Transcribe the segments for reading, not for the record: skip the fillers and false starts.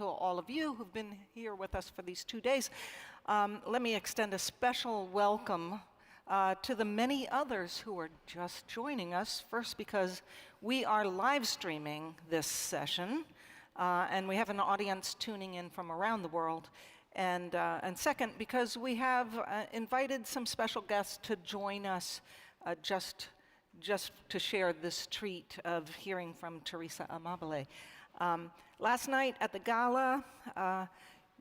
to all of you who've been here with us for these 2 days. Let me extend a special welcome to the many others who are just joining us. First, because we are live streaming this session, and we have an audience tuning in from around the world. And second, because we have invited some special guests to join us just to share this treat of hearing from Teresa Amabile. Last night at the gala,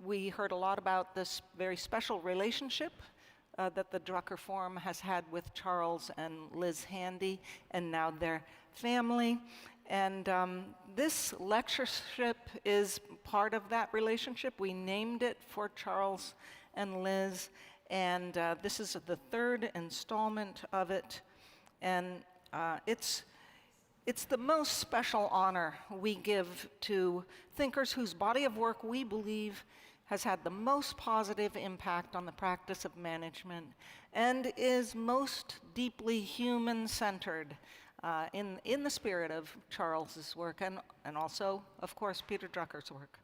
we heard a lot about this very special relationship that the Drucker Forum has had with Charles and Liz Handy, and now their family. And this lectureship is part of that relationship. We named it for Charles and Liz, and this is the third installment of it. And it's the most special honor we give to thinkers whose body of work we believe has had the most positive impact on the practice of management and is most deeply human-centered in the spirit of Charles's work and also, of course, Peter Drucker's work.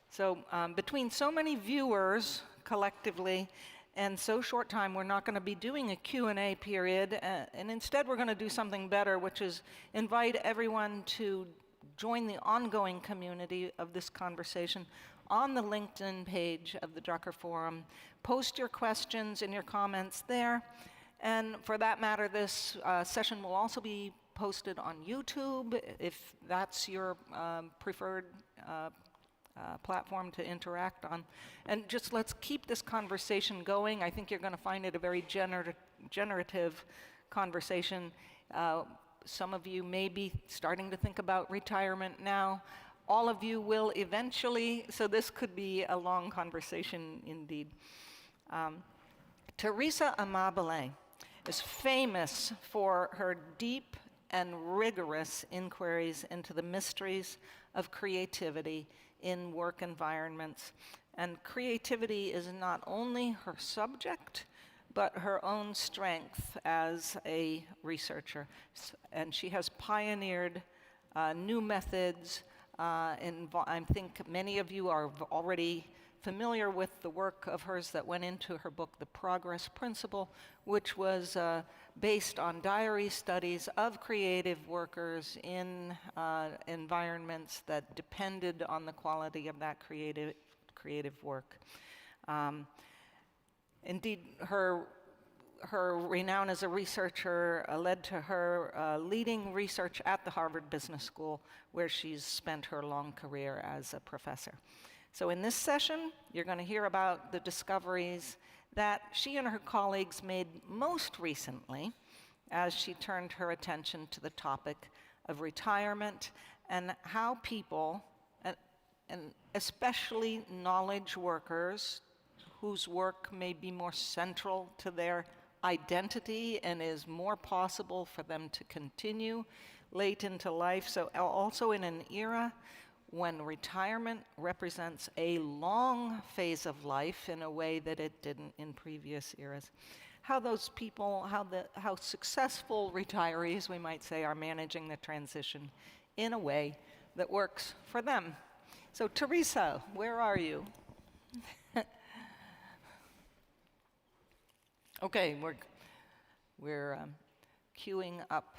So between so many viewers collectively and so short time, we're not going to be doing a Q&A period, and instead we're going to do something better, which is invite everyone to join the ongoing community of this conversation on the LinkedIn page of the Drucker Forum. Post your questions and your comments there. And for that matter, this session will also be posted on YouTube, if that's your preferred platform to interact on. And just let's keep this conversation going. I think you're going to find it a very generative conversation. Some of you may be starting to think about retirement now. All of you will eventually, so this could be a long conversation indeed. Teresa Amabile is famous for her deep and rigorous inquiries into the mysteries of creativity in work environments. And creativity is not only her subject, but her own strength as a researcher. And she has pioneered new methods. I think many of you are already familiar with the work of hers that went into her book, The Progress Principle, which was based on diary studies of creative workers in environments that depended on the quality of that creative work. Indeed, her renown as a researcher led to her leading research at the Harvard Business School, where she's spent her long career as a professor. So in this session, you're going to hear about the discoveries that she and her colleagues made most recently as she turned her attention to the topic of retirement and how people, and especially knowledge workers, whose work may be more central to their identity and is more possible for them to continue late into life. So also in an era when retirement represents a long phase of life in a way that it didn't in previous eras. How those people, how successful retirees, we might say, are managing the transition in a way that works for them. So Teresa, where are you? Okay, we're queuing up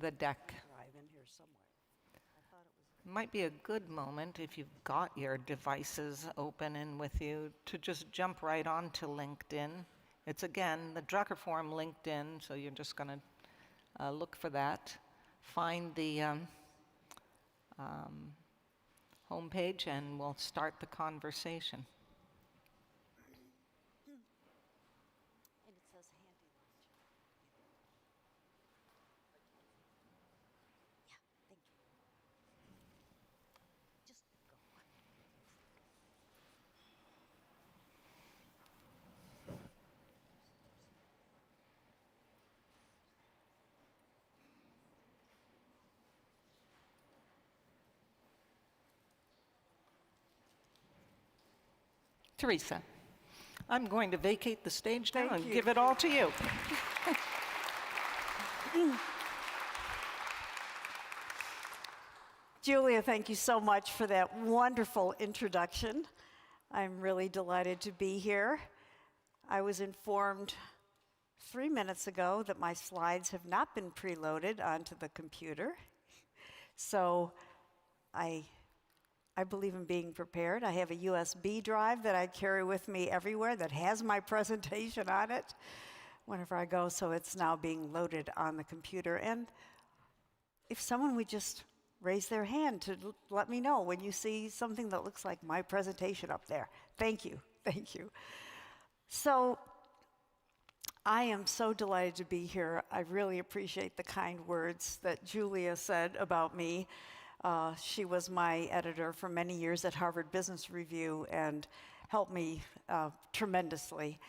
the deck. Might be a good moment, if you've got your devices open and with you, to just jump right onto LinkedIn. It's, again, the Drucker Forum LinkedIn, so you're just going to look for that. Find the homepage, and we'll start the conversation. Teresa, I'm going to vacate the stage now and give it all to you. Julia, thank you so much for that wonderful introduction. I'm really delighted to be here. I was informed 3 minutes ago that my slides have not been preloaded onto the computer. So I believe in being prepared. I have a USB drive that I carry with me everywhere that has my presentation on it whenever I go, so it's now being loaded on the computer. And if someone would just raise their hand to let me know when you see something that looks like my presentation up there. Thank you, thank you. So I am so delighted to be here. I really appreciate the kind words that Julia said about me. She was my editor for many years at Harvard Business Review and helped me tremendously.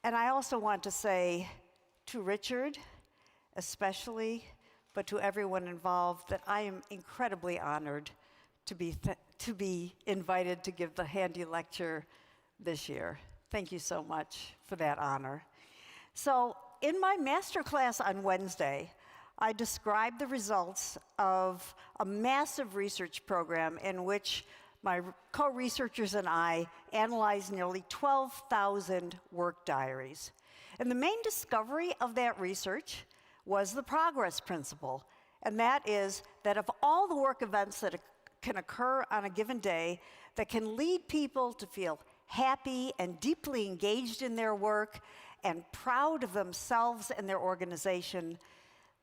And I also want to say to Richard, especially, but to everyone involved, that I am incredibly honored to be invited to give the Handy Lecture this year. Thank you so much for that honor. So in my masterclass on Wednesday, I described the results of a massive research program in which my co-researchers and I analyzed nearly 12,000 work diaries. And the main discovery of that research was the progress principle, and that is that of all the work events that can occur on a given day that can lead people to feel happy and deeply engaged in their work and proud of themselves and their organization,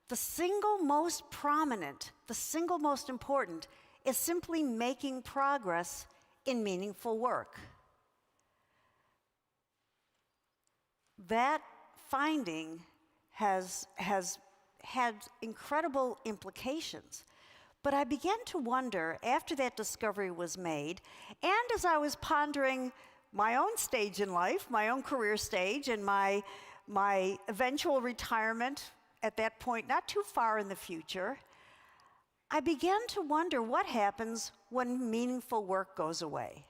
the single most prominent, the single most important, is simply making progress in meaningful work. That finding has had incredible implications. But I began to wonder, after that discovery was made, and as I was pondering my own stage in life, my own career stage, and my eventual retirement at that point, not too far in the future, I began to wonder what happens when meaningful work goes away.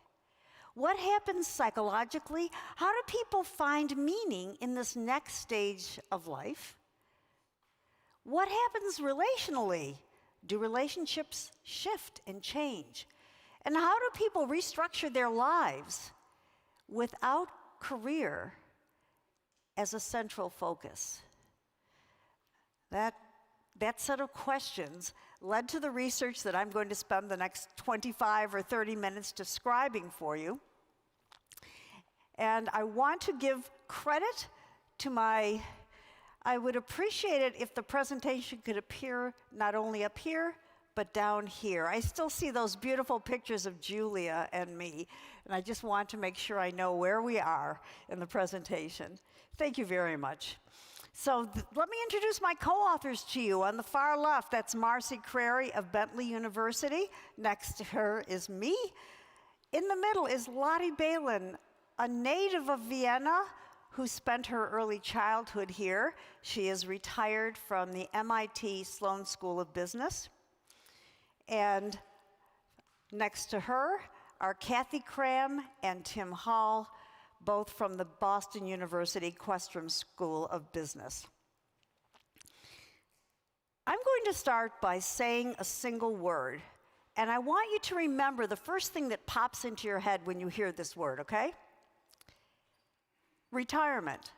What happens psychologically? How do people find meaning in this next stage of life? What happens relationally? Do relationships shift and change? And how do people restructure their lives without career as a central focus? That set of questions led to the research that I'm going to spend the next 25 or 30 minutes describing for you. And I want to give credit to I would appreciate it if the presentation could appear not only up here, but down here. I still see those beautiful pictures of Julia and me, and I just want to make sure I know where we are in the presentation. Thank you very much. So let me introduce my co-authors to you. On the far left, that's Marcy Crary of Bentley University. Next to her is me. In the middle is Lottie Balin, a native of Vienna who spent her early childhood here. She is retired from the MIT Sloan School of Business. And next to her are Kathy Cram and Tim Hall, both from the Boston University Questrom School of Business. I'm going to start by saying a single word, and I want you to remember the first thing that pops into your head when you hear this word, okay? Retirement.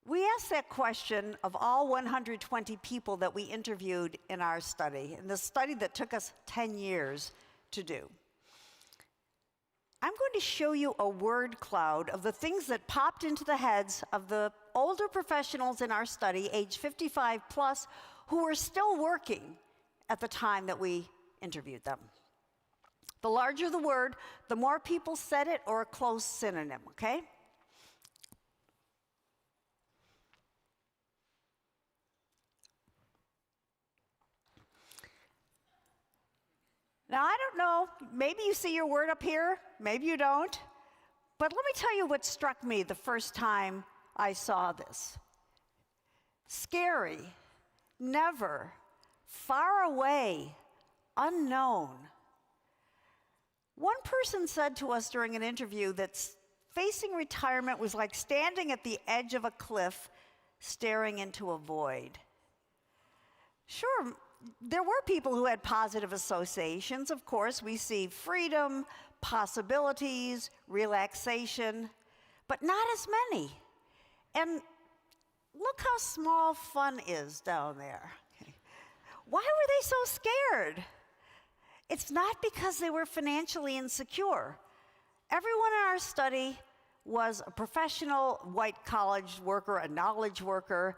We asked that question of all 120 people that we interviewed in our study, in the study that took us 10 years to do. I'm going to show you a word cloud of the things that popped into the heads of the older professionals in our study, age 55 plus, who were still working at the time that we interviewed them. The larger the word, the more people said it, or a close synonym, okay? Now, I don't know, maybe you see your word up here, maybe you don't, but let me tell you what struck me the first time I saw this. Scary, never, far away, unknown. One person said to us during an interview that facing retirement was like standing at the edge of a cliff, staring into a void. Sure, there were people who had positive associations. Of course, we see freedom, possibilities, relaxation, but not as many. And look how small fun is down there. Why were they so scared? It's not because they were financially insecure. Everyone in our study was a professional white college worker, a knowledge worker,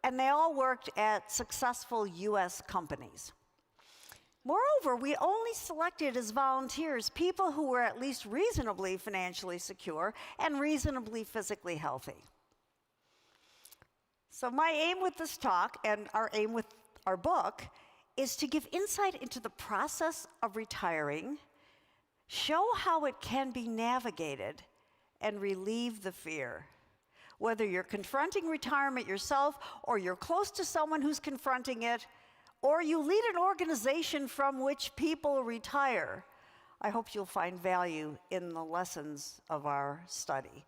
and they all worked at successful US companies. Moreover, we only selected as volunteers people who were at least reasonably financially secure and reasonably physically healthy. So my aim with this talk, and our aim with our book, is to give insight into the process of retiring, show how it can be navigated, and relieve the fear. Whether you're confronting retirement yourself, or you're close to someone who's confronting it, or you lead an organization from which people retire, I hope you'll find value in the lessons of our study.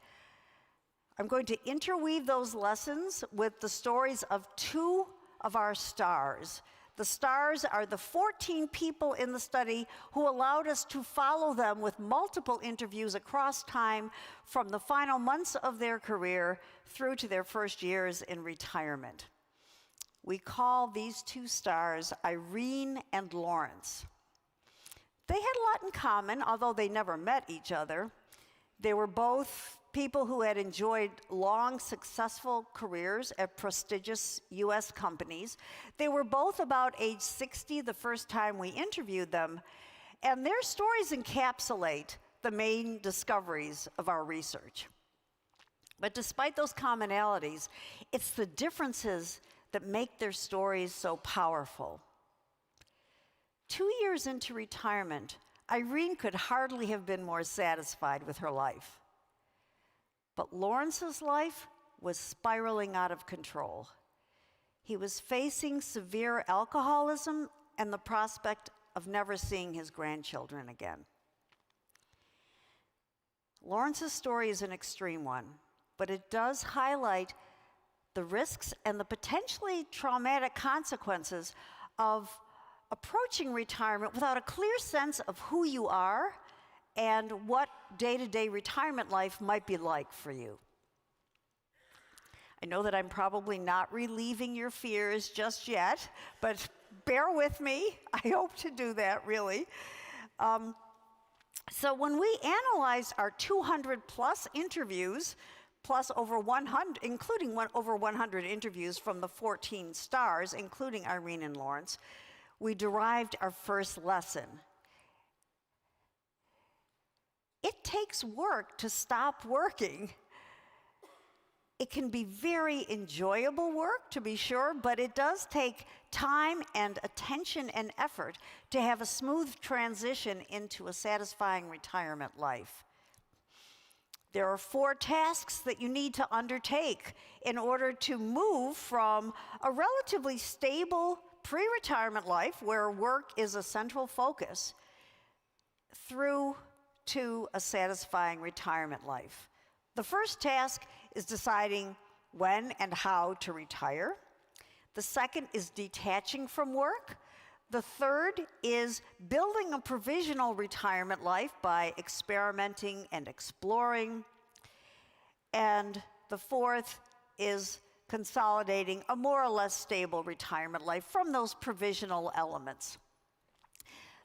I'm going to interweave those lessons with the stories of two of our stars. The stars are the 14 people in the study who allowed us to follow them with multiple interviews across time from the final months of their career through to their first years in retirement. We call these two stars Irene and Lawrence. They had a lot in common, although they never met each other. They were both people who had enjoyed long, successful careers at prestigious US companies. They were both about age 60 the first time we interviewed them, and their stories encapsulate the main discoveries of our research. But despite those commonalities, it's the differences that make their stories so powerful. 2 years into retirement, Irene could hardly have been more satisfied with her life. But Lawrence's life was spiraling out of control. He was facing severe alcoholism and the prospect of never seeing his grandchildren again. Lawrence's story is an extreme one, but it does highlight the risks and the potentially traumatic consequences of approaching retirement without a clear sense of who you are and what day-to-day retirement life might be like for you. I know that I'm probably not relieving your fears just yet, but bear with me. I hope to do that, really. So when we analyzed our 200-plus interviews, plus over 100, including over 100 interviews from the 14 stars, including Irene and Lawrence, we derived our first lesson. It takes work to stop working. It can be very enjoyable work, to be sure, but it does take time and attention and effort to have a smooth transition into a satisfying retirement life. There are 4 tasks that you need to undertake in order to move from a relatively stable pre-retirement life, where work is a central focus, through to a satisfying retirement life. The first task is deciding when and how to retire. The second is detaching from work. The third is building a provisional retirement life by experimenting and exploring. And the fourth is consolidating a more or less stable retirement life from those provisional elements.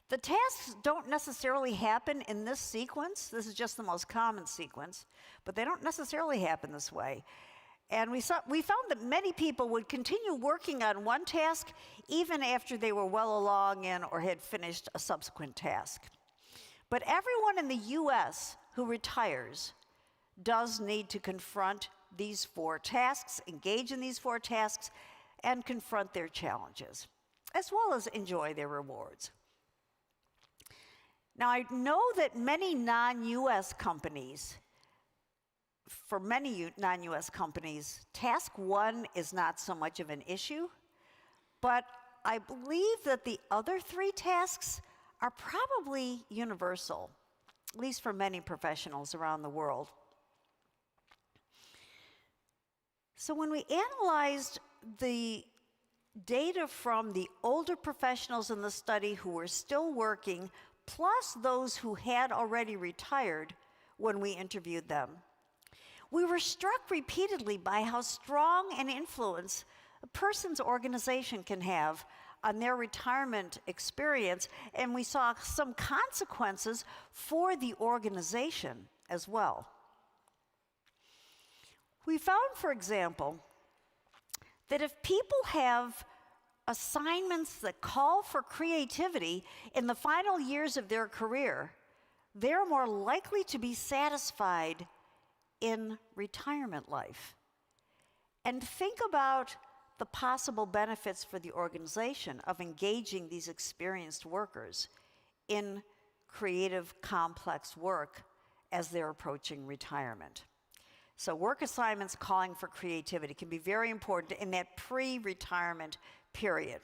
The tasks don't necessarily happen in this sequence. This is just the most common sequence, but they don't necessarily happen this way. And we found that many people would continue working on one task even after they were well along in or had finished a subsequent task. But everyone in the US who retires does need to confront these 4 tasks, engage in these 4 tasks, and confront their challenges, as well as enjoy their rewards. Now, I know that many non-US companies, for many non-US companies, task 1 is not so much of an issue, but I believe that the other 3 tasks are probably universal, at least for many professionals around the world. So when we analyzed the data from the older professionals in the study who were still working, plus those who had already retired when we interviewed them. We were struck repeatedly by how strong an influence a person's organization can have on their retirement experience, and we saw some consequences for the organization as well. We found, for example, that if people have assignments that call for creativity in the final years of their career, they're more likely to be satisfied in retirement life. And think about the possible benefits for the organization of engaging these experienced workers in creative, complex work as they're approaching retirement. So work assignments calling for creativity can be very important in that pre-retirement period.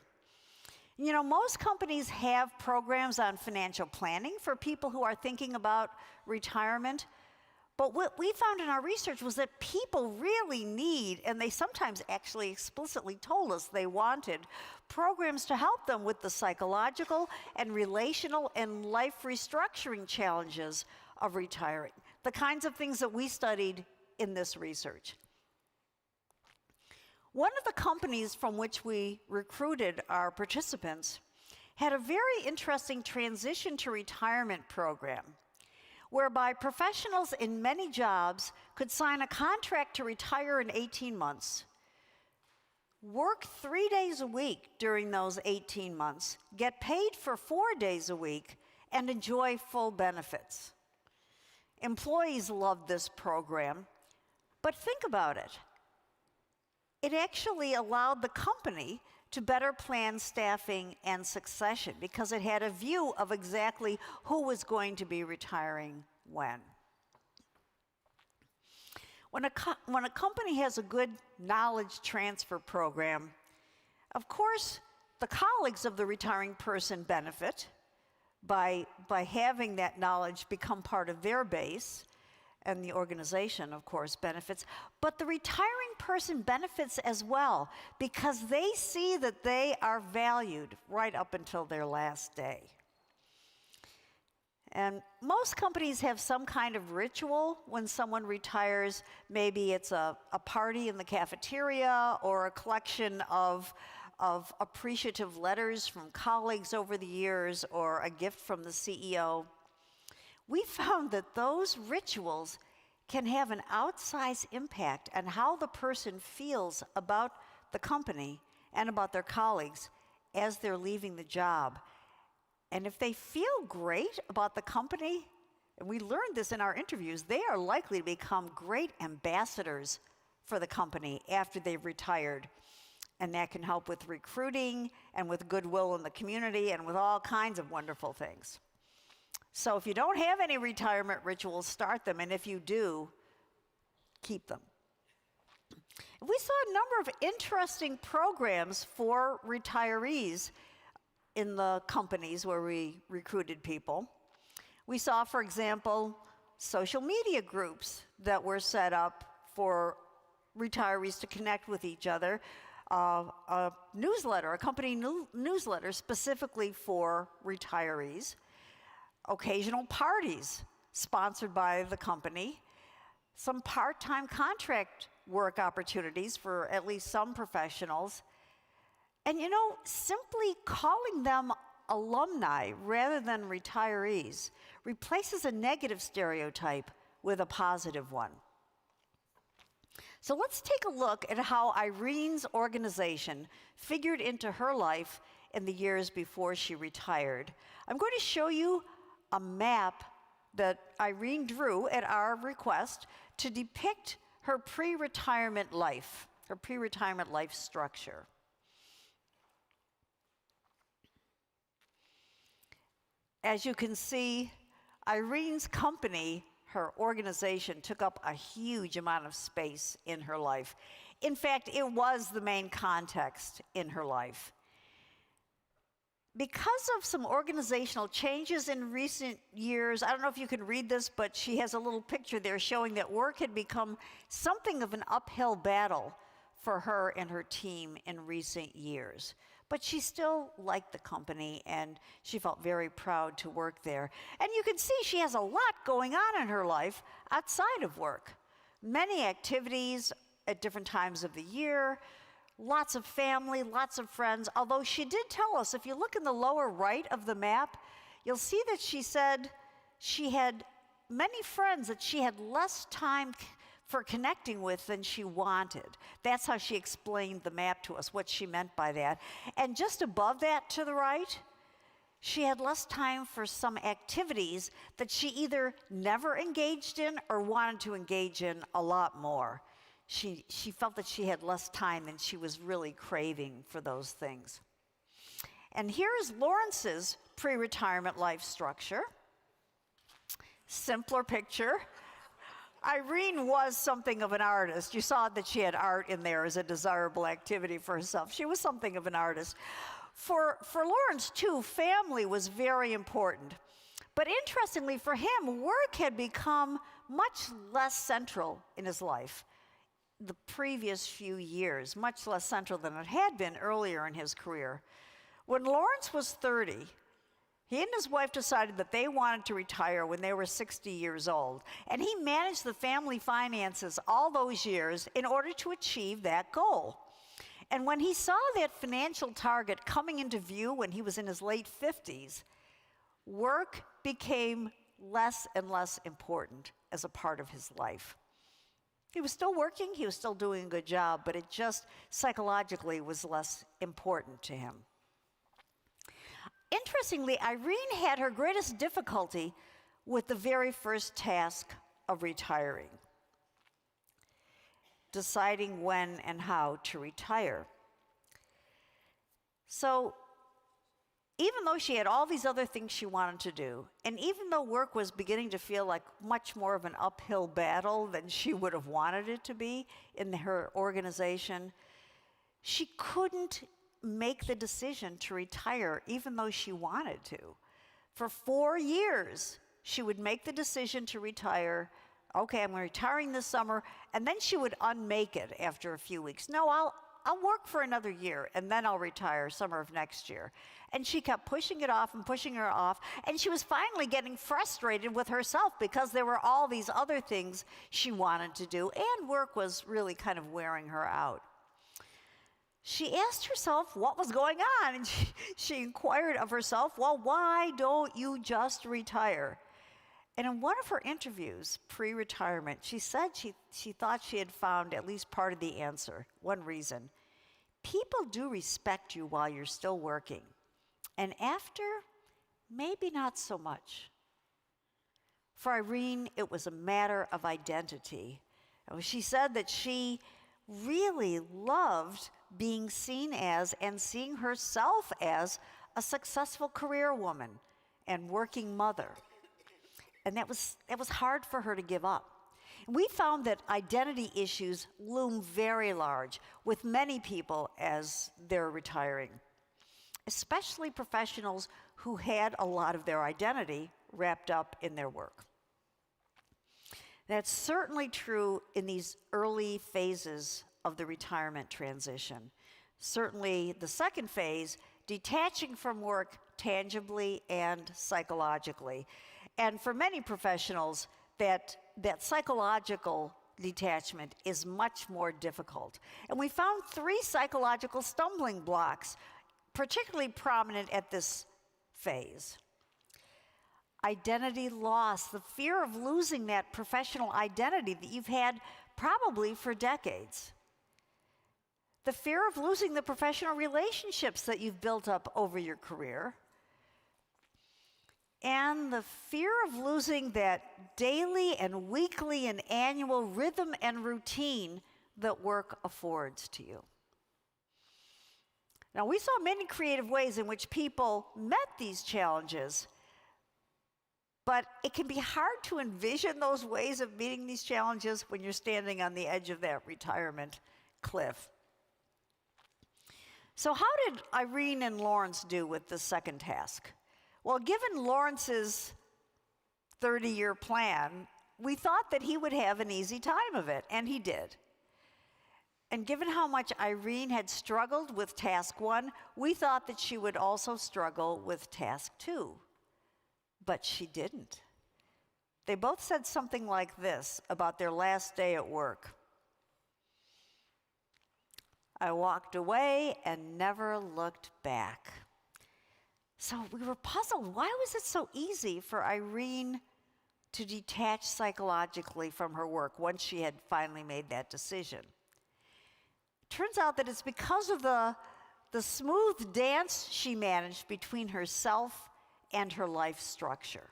You know, most companies have programs on financial planning for people who are thinking about retirement. But what we found in our research was that people really need, and they sometimes actually explicitly told us they wanted, programs to help them with the psychological and relational and life restructuring challenges of retiring, the kinds of things that we studied in this research. One of the companies from which we recruited our participants had a very interesting transition to retirement program, whereby professionals in many jobs could sign a contract to retire in 18 months, work 3 days a week during those 18 months, get paid for 4 days a week, and enjoy full benefits. Employees loved this program, but think about it. It actually allowed the company to better plan staffing and succession because it had a view of exactly who was going to be retiring when. When a company has a good knowledge transfer program, of course, the colleagues of the retiring person benefit by having that knowledge become part of their base, and the organization, of course, benefits. But the retiring person benefits as well because they see that they are valued right up until their last day. And most companies have some kind of ritual when someone retires. Maybe it's a party in the cafeteria or a collection of appreciative letters from colleagues over the years or a gift from the CEO. We found that those rituals can have an outsized impact on how the person feels about the company and about their colleagues as they're leaving the job. And if they feel great about the company, and we learned this in our interviews, they are likely to become great ambassadors for the company after they've retired. And that can help with recruiting and with goodwill in the community and with all kinds of wonderful things. So if you don't have any retirement rituals, start them, and if you do, keep them. We saw a number of interesting programs for retirees in the companies where we recruited people. We saw, for example, social media groups that were set up for retirees to connect with each other, a newsletter, a company newsletter specifically for retirees, occasional parties sponsored by the company, some part-time contract work opportunities for at least some professionals, and you know, simply calling them alumni rather than retirees replaces a negative stereotype with a positive one. So let's take a look at how Irene's organization figured into her life in the years before she retired. I'm going to show you a map that Irene drew at our request to depict her pre-retirement life structure. As you can see, Irene's company, her organization, took up a huge amount of space in her life. In fact, it was the main context in her life. Because of some organizational changes in recent years, I don't know if you can read this, but she has a little picture there showing that work had become something of an uphill battle for her and her team in recent years. But she still liked the company, and she felt very proud to work there. And you can see she has a lot going on in her life outside of work. Many activities at different times of the year, lots of family, lots of friends. Although she did tell us, if you look in the lower right of the map, you'll see that she said she had many friends that she had less time for connecting with than she wanted. That's how she explained the map to us, what she meant by that. And just above that to the right, she had less time for some activities that she either never engaged in or wanted to engage in a lot more. She felt that she had less time and she was really craving for those things. And here's Lawrence's pre-retirement life structure. Simpler picture. Irene was something of an artist. You saw that she had art in there as a desirable activity for herself. She was something of an artist. For Lawrence, too, family was very important. But interestingly for him, work had become much less central in his life the previous few years, much less central than it had been earlier in his career. When Lawrence was 30, he and his wife decided that they wanted to retire when they were 60 years old. And he managed the family finances all those years in order to achieve that goal. And when he saw that financial target coming into view when he was in his late 50s, work became less and less important as a part of his life. He was still working, he was still doing a good job, but it just psychologically was less important to him. Interestingly, Irene had her greatest difficulty with the very first task of retiring, deciding when and how to retire. So even though she had all these other things she wanted to do, and even though work was beginning to feel like much more of an uphill battle than she would have wanted it to be in her organization, she couldn't make the decision to retire even though she wanted to. For 4 years, she would make the decision to retire. Okay, I'm retiring this summer, and then she would unmake it after a few weeks. No, I'll work for another year, and then I'll retire summer of next year. And she kept pushing it off and pushing her off, and she was finally getting frustrated with herself because there were all these other things she wanted to do, and work was really kind of wearing her out. She asked herself what was going on, and she inquired of herself, well, why don't you just retire? And in one of her interviews, pre-retirement, she said she thought she had found at least part of the answer, one reason. People do respect you while you're still working, and after, maybe not so much. For Irene, it was a matter of identity. She said that she really loved being seen as and seeing herself as a successful career woman and working mother. And that was hard for her to give up. We found that identity issues loom very large with many people as they're retiring, especially professionals who had a lot of their identity wrapped up in their work. That's certainly true in these early phases of the retirement transition. Certainly the second phase, detaching from work tangibly and psychologically. And for many professionals, that psychological detachment is much more difficult. And we found 3 psychological stumbling blocks, particularly prominent at this phase. Identity loss, the fear of losing that professional identity that you've had probably for decades. The fear of losing the professional relationships that you've built up over your career. And the fear of losing that daily and weekly and annual rhythm and routine that work affords to you. Now, we saw many creative ways in which people met these challenges, but it can be hard to envision those ways of meeting these challenges when you're standing on the edge of that retirement cliff. So how did Irene and Lawrence do with the second task? Well, given Lawrence's 30-year plan, we thought that he would have an easy time of it, and he did. And given how much Irene had struggled with task 1, we thought that she would also struggle with task 2. But she didn't. They both said something like this about their last day at work. I walked away and never looked back. So we were puzzled. Why was it so easy for Irene to detach psychologically from her work once she had finally made that decision? Turns out that it's because of the smooth dance she managed between herself and her life structure.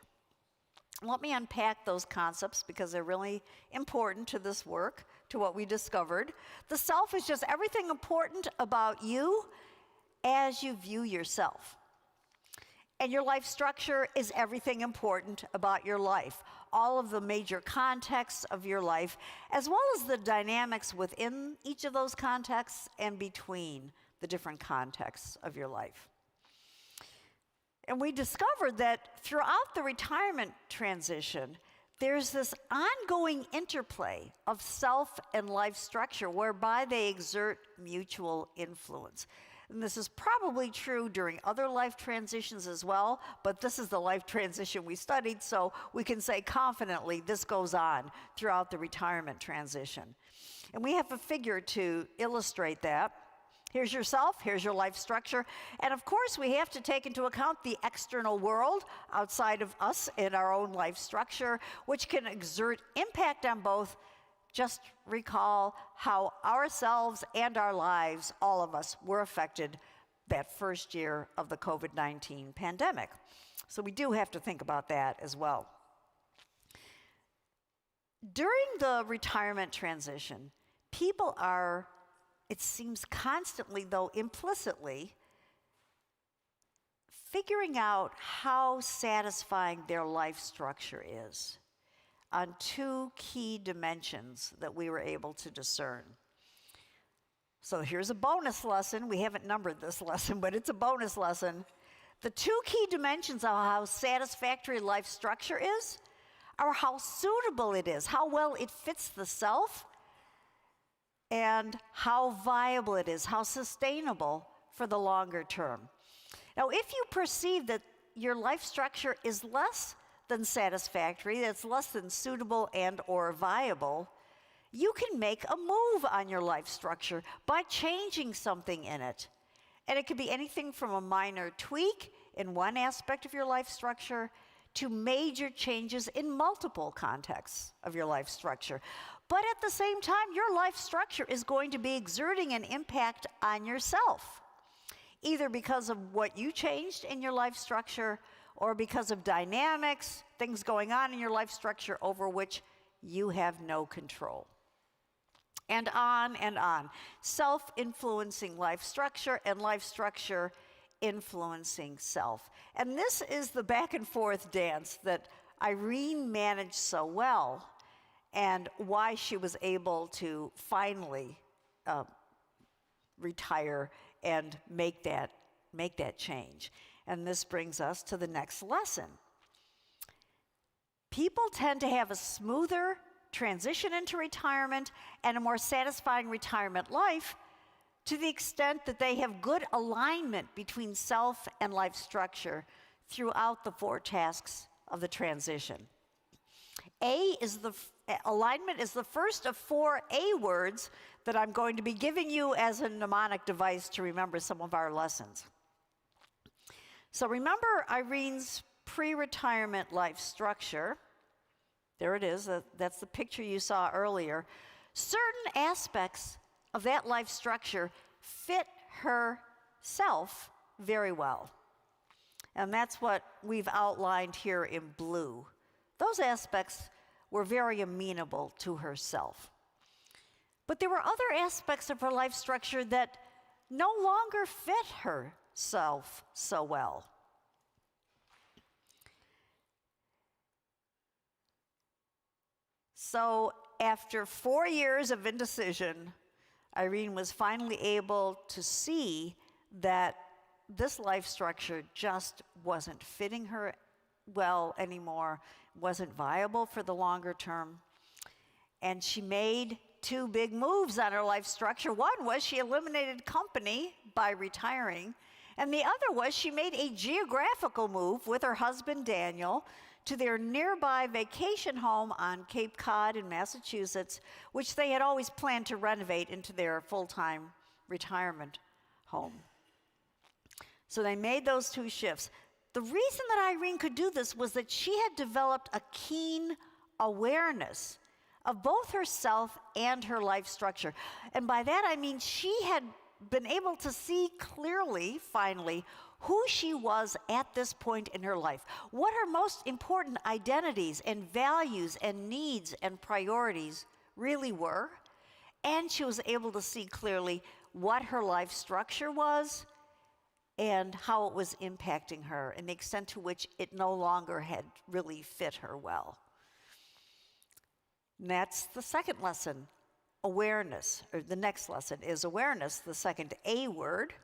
Let me unpack those concepts because they're really important to this work, to what we discovered. The self is just everything important about you as you view yourself. And your life structure is everything important about your life, all of the major contexts of your life, as well as the dynamics within each of those contexts and between the different contexts of your life. And we discovered that throughout the retirement transition, there's this ongoing interplay of self and life structure whereby they exert mutual influence. And this is probably true during other life transitions as well, but this is the life transition we studied, so we can say confidently this goes on throughout the retirement transition. And we have a figure to illustrate that. Here's yourself, here's your life structure, and of course we have to take into account the external world outside of us in our own life structure, which can exert impact on both. Just recall how ourselves and our lives, all of us, were affected that first year of the COVID-19 pandemic. So we do have to think about that as well. During the retirement transition, people are, it seems constantly, though implicitly, figuring out how satisfying their life structure is on two key dimensions that we were able to discern. So here's a bonus lesson. We haven't numbered this lesson, but it's a bonus lesson. The two key dimensions of how satisfactory life structure is are how suitable it is, how well it fits the self, and how viable it is, how sustainable for the longer term. Now, if you perceive that your life structure is less than satisfactory, that's less than suitable and or viable, you can make a move on your life structure by changing something in it. And it could be anything from a minor tweak in one aspect of your life structure to major changes in multiple contexts of your life structure. But at the same time, your life structure is going to be exerting an impact on yourself, either because of what you changed in your life structure or because of dynamics, things going on in your life structure over which you have no control. And on and on. Self-influencing life structure and life structure influencing self. And this is the back and forth dance that Irene managed so well and why she was able to finally retire and make that change. And this brings us to the next lesson. People tend to have a smoother transition into retirement and a more satisfying retirement life to the extent that they have good alignment between self and life structure throughout the 4 tasks of the transition. Alignment is the first of 4 A words that I'm going to be giving you as a mnemonic device to remember some of our lessons. So remember Irene's pre-retirement life structure. There it is. That's the picture you saw earlier. Certain aspects of that life structure fit herself very well. And that's what we've outlined here in blue. Those aspects were very amenable to herself. But there were other aspects of her life structure that no longer fit herself so well. So after 4 years of indecision, Irene was finally able to see that this life structure just wasn't fitting her well anymore, wasn't viable for the longer term. And she made two big moves on her life structure. One was she eliminated company by retiring, and the other was she made a geographical move with her husband Daniel to their nearby vacation home on Cape Cod in Massachusetts, which they had always planned to renovate into their full-time retirement home. So they made those two shifts. The reason that Irene could do this was that she had developed a keen awareness of both herself and her life structure. And by that I mean she had been able to see clearly, finally, who she was at this point in her life, what her most important identities and values and needs and priorities really were, and she was able to see clearly what her life structure was and how it was impacting her and the extent to which it no longer had really fit her well. And that's the second lesson, awareness, or the next lesson is awareness, the second A word.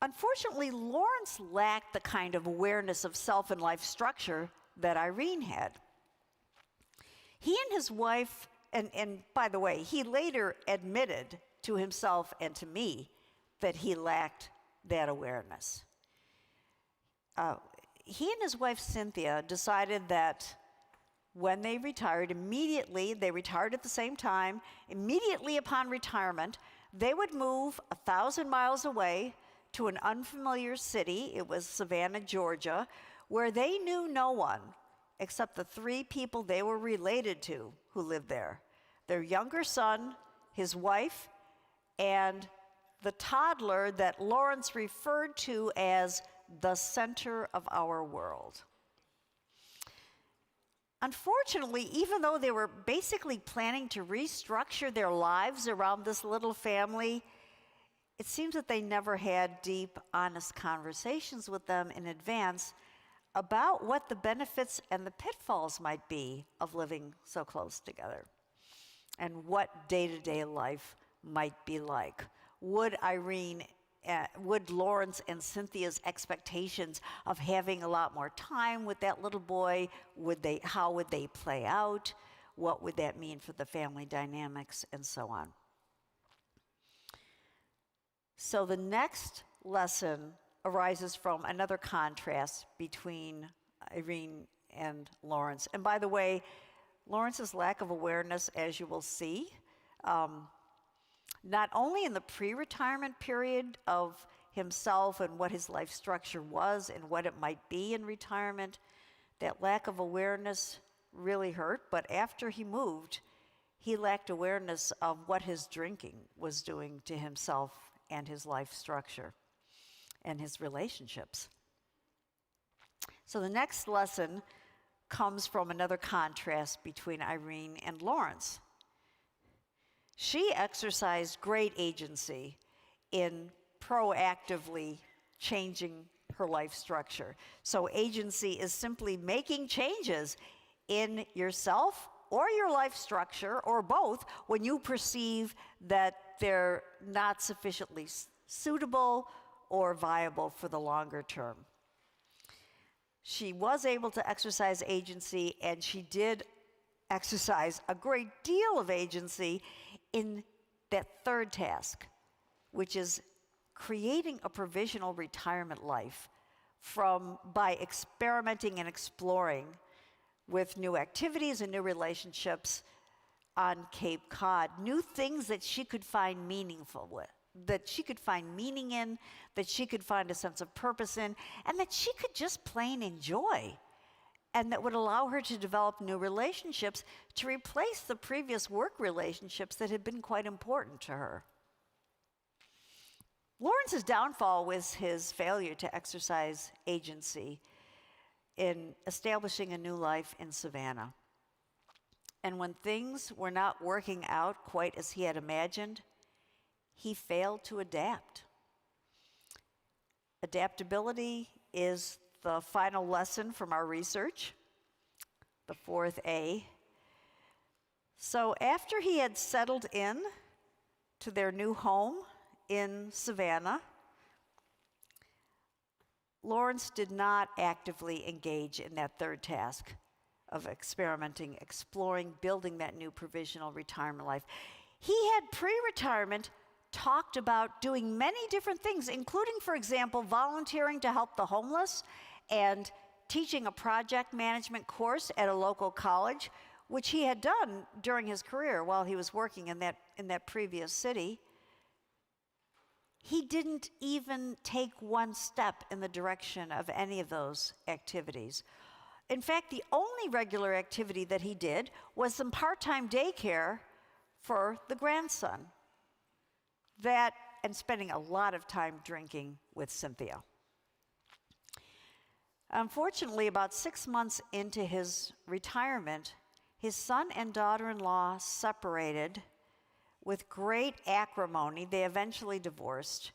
Unfortunately, Lawrence lacked the kind of awareness of self and life structure that Irene had. He and his wife, and by the way, he later admitted to himself and to me that he lacked that awareness. He and his wife Cynthia decided that when they retired, immediately, they retired at the same time, immediately upon retirement, they would move 1,000 miles away to an unfamiliar city. It was Savannah, Georgia, where they knew no one except the three people they were related to who lived there: their younger son, his wife, and the toddler that Lawrence referred to as the center of our world. Unfortunately, even though they were basically planning to restructure their lives around this little family, it seems that they never had deep, honest conversations with them in advance about what the benefits and the pitfalls might be of living so close together and what day-to-day life might be like. Would Lawrence and Cynthia's expectations of having a lot more time with that little boy, how would they play out? What would that mean for the family dynamics, and so on? So the next lesson arises from another contrast between Irene and Lawrence. And by the way, Lawrence's lack of awareness, as you will see, not only in the pre-retirement period of himself and what his life structure was and what it might be in retirement, that lack of awareness really hurt, but after he moved, he lacked awareness of what his drinking was doing to himself and his life structure and his relationships. So the next lesson comes from another contrast between Irene and Lawrence. She exercised great agency in proactively changing her life structure. So agency is simply making changes in yourself or your life structure, or both, when you perceive that they're not sufficiently suitable or viable for the longer term. She was able to exercise agency, and she did exercise a great deal of agency in that third task, which is creating a provisional retirement life by experimenting and exploring with new activities and new relationships on Cape Cod, new things that she could find meaningful with, that she could find meaning in, that she could find a sense of purpose in, and that she could just plain enjoy, and that would allow her to develop new relationships to replace the previous work relationships that had been quite important to her. Lawrence's downfall was his failure to exercise agency in establishing a new life in Savannah. And when things were not working out quite as he had imagined, he failed to adapt. Adaptability is the final lesson from our research, the fourth A. So after he had settled in to their new home in Savannah, Lawrence did not actively engage in that third task of experimenting, exploring, building that new provisional retirement life. He had pre-retirement talked about doing many different things, including, for example, volunteering to help the homeless and teaching a project management course at a local college, which he had done during his career while he was working in that previous city. He didn't even take one step in the direction of any of those activities. In fact, the only regular activity that he did was some part-time daycare for the grandson. That, and spending a lot of time drinking with Cynthia. Unfortunately, about 6 months into his retirement, his son and daughter-in-law separated with great acrimony. They eventually divorced,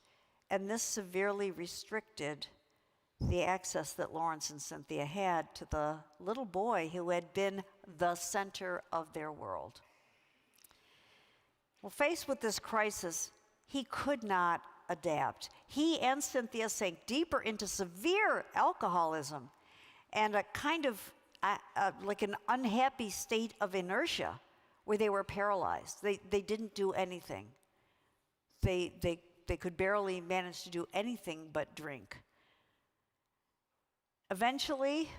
and this severely restricted the access that Lawrence and Cynthia had to the little boy who had been the center of their world. Well, faced with this crisis, he could not adapt. He and Cynthia sank deeper into severe alcoholism and a kind of like an unhappy state of inertia where they were paralyzed. They didn't do anything. They could barely manage to do anything but drink. Eventually,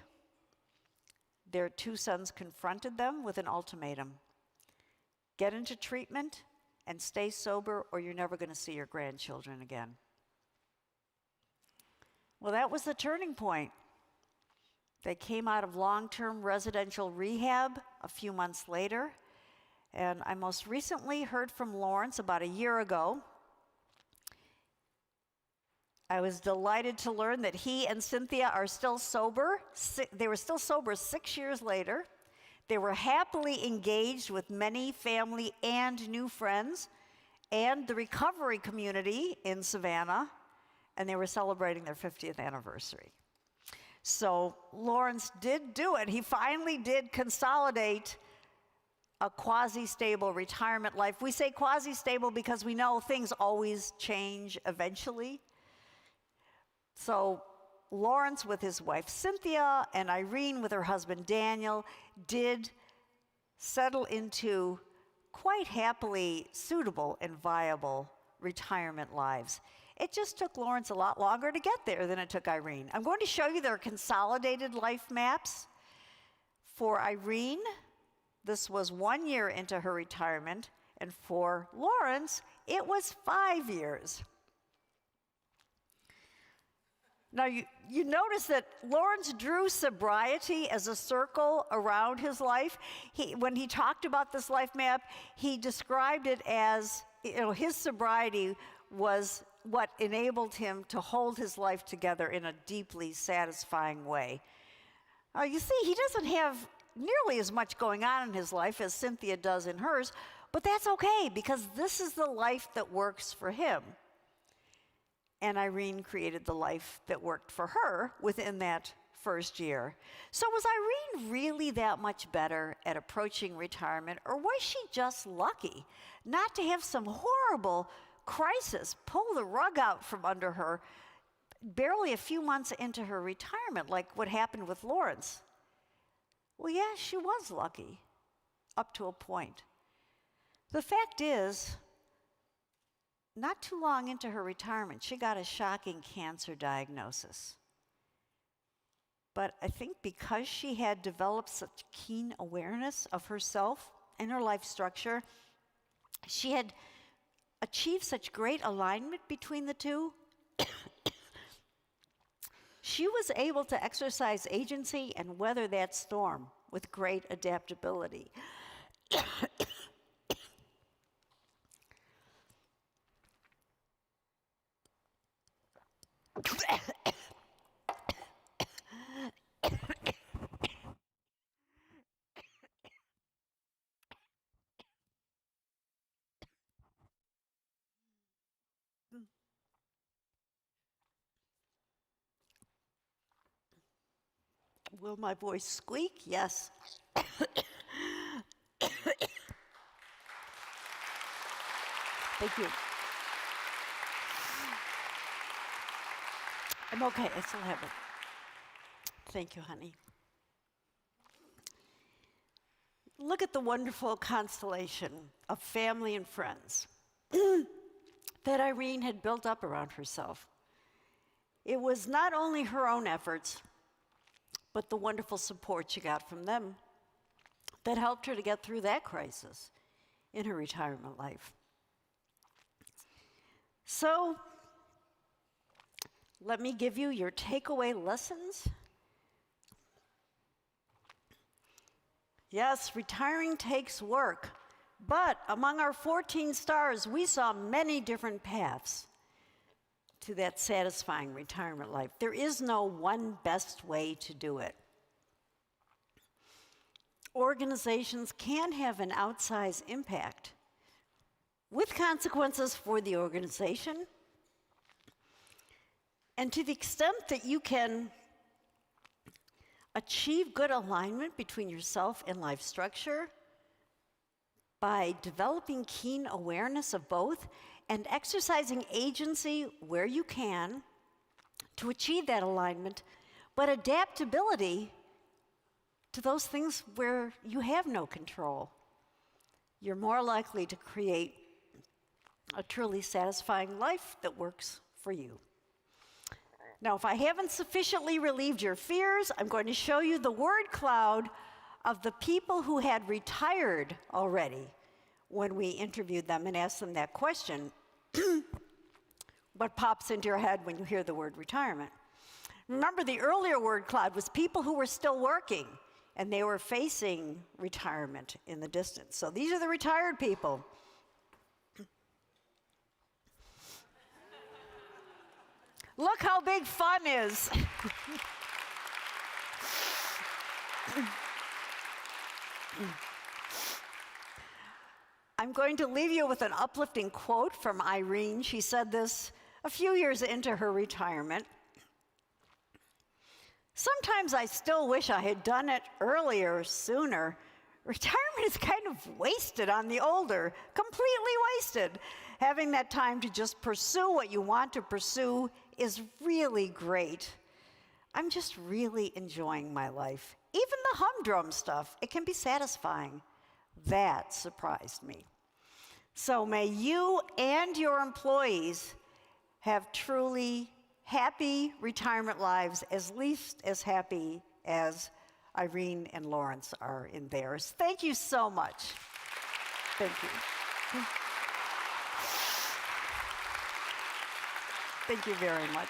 their two sons confronted them with an ultimatum. Get into treatment and stay sober, or you're never going to see your grandchildren again. Well, that was the turning point. They came out of long-term residential rehab a few months later, and I most recently heard from Lawrence about a year ago. I was delighted to learn that he and Cynthia are still sober. They were still sober 6 years later. They were happily engaged with many family and new friends and the recovery community in Savannah, and they were celebrating their 50th anniversary. So Lawrence did do it. He finally did consolidate a quasi-stable retirement life. We say quasi-stable because we know things always change eventually. So Lawrence with his wife Cynthia and Irene with her husband Daniel did settle into quite happily suitable and viable retirement lives. It just took Lawrence a lot longer to get there than it took Irene. I'm going to show you their consolidated life maps. For Irene, this was 1 year into her retirement, and for Lawrence, it was 5 years. Now, you notice that Lawrence drew sobriety as a circle around his life. When he talked about this life map, he described it as, his sobriety was what enabled him to hold his life together in a deeply satisfying way. You see, he doesn't have nearly as much going on in his life as Cynthia does in hers, but that's okay, because this is the life that works for him. And Irene created the life that worked for her within that first year. So was Irene really that much better at approaching retirement, or was she just lucky not to have some horrible crisis pull the rug out from under her barely a few months into her retirement, like what happened with Lawrence? Well, yeah, she was lucky, up to a point. The fact is, not too long into her retirement, she got a shocking cancer diagnosis. But I think because she had developed such keen awareness of herself and her life structure, she had achieved such great alignment between the two, she was able to exercise agency and weather that storm with great adaptability. Will my voice squeak? Yes. Thank you. I'm okay. I still have it. Thank you, honey. Look at the wonderful constellation of family and friends that Irene had built up around herself. It was not only her own efforts, but the wonderful support she got from them that helped her to get through that crisis in her retirement life. So, let me give you your takeaway lessons. Yes, retiring takes work, but among our 14 stars, we saw many different paths to that satisfying retirement life. There is no one best way to do it. Organizations can have an outsized impact with consequences for the organization. And to the extent that you can achieve good alignment between yourself and life structure by developing keen awareness of both and exercising agency where you can to achieve that alignment, but adaptability to those things where you have no control, you're more likely to create a truly satisfying life that works for you. Now, if I haven't sufficiently relieved your fears, I'm going to show you the word cloud of the people who had retired already when we interviewed them and asked them that question. What pops into your head when you hear the word retirement? Remember, the earlier word cloud was people who were still working, and they were facing retirement in the distance. So these are the retired people. Look how big fun is. I'm going to leave you with an uplifting quote from Irene. She said this a few years into her retirement. Sometimes I still wish I had done it earlier, sooner. Retirement is kind of wasted on the older, completely wasted. Having that time to just pursue what you want to pursue is really great. I'm just really enjoying my life. Even the humdrum stuff, it can be satisfying. That surprised me. So may you and your employees have truly happy retirement lives, at least as happy as Irene and Lawrence are in theirs. Thank you so much. Thank you. Thank you very much.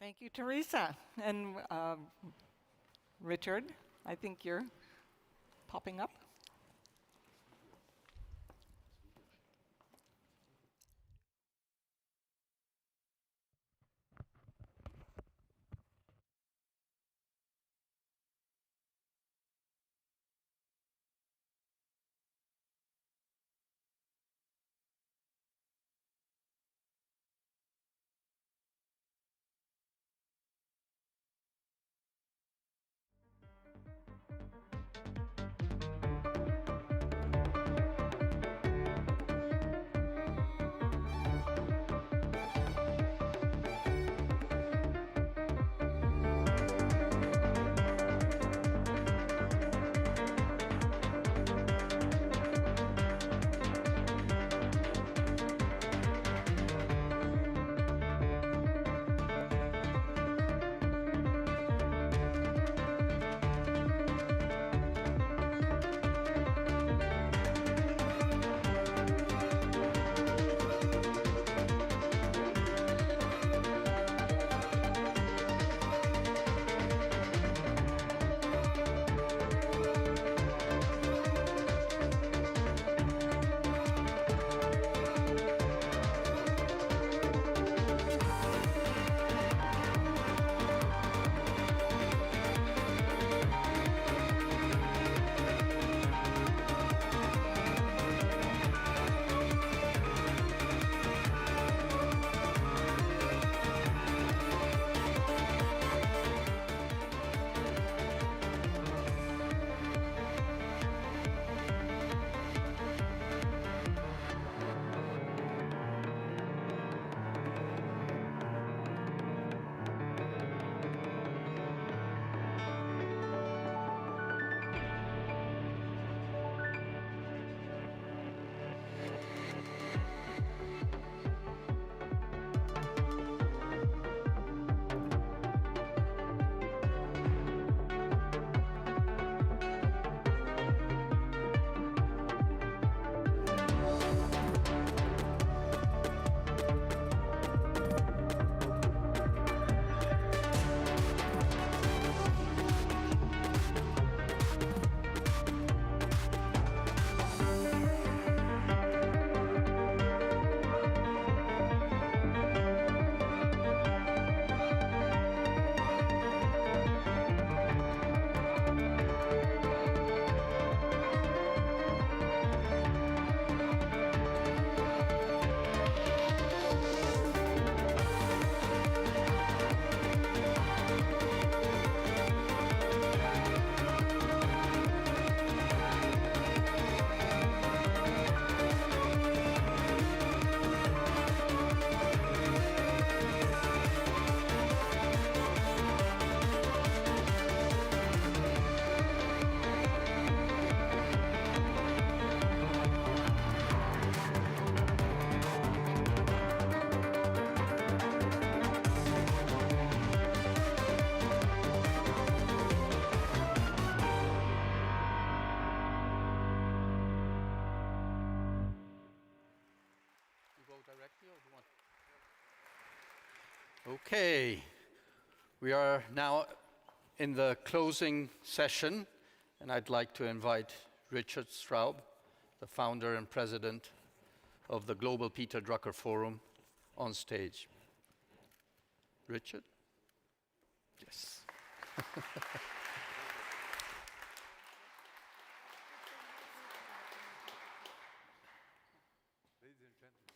Thank you, Teresa. And Richard, I think you're popping up. Okay, we are now in the closing session, and I'd like to invite Richard Straub, the founder and president of the Global Peter Drucker Forum, on stage. Richard? Yes. Ladies and gentlemen,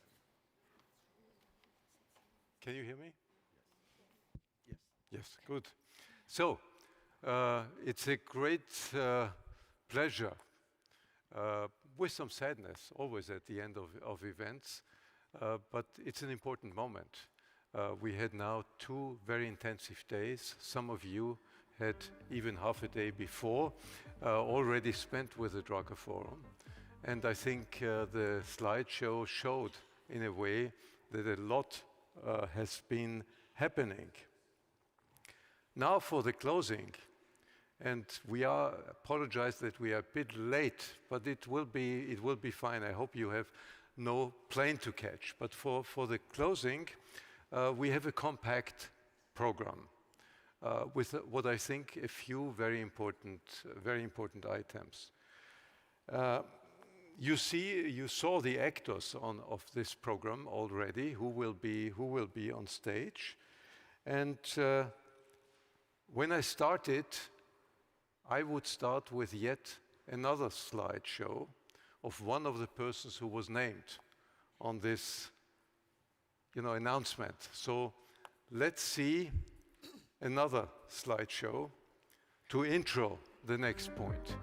can you hear me? Yes. Yes, good. So, it's a great pleasure, with some sadness, always at the end of events, but it's an important moment. We had now 2 very intensive days. Some of you had even half a day before already spent with the Drucker Forum. And I think the slideshow showed, in a way, that a lot has been happening. Now for the closing, and we apologize that we are a bit late, but it will be fine. I hope you have no plane to catch. But for the closing, we have a compact program with what I think a few very important items. You saw the actors of this program already, who will be on stage, and when I started, I would start with yet another slideshow of one of the persons who was named on this, announcement. So let's see another slideshow to intro the next point.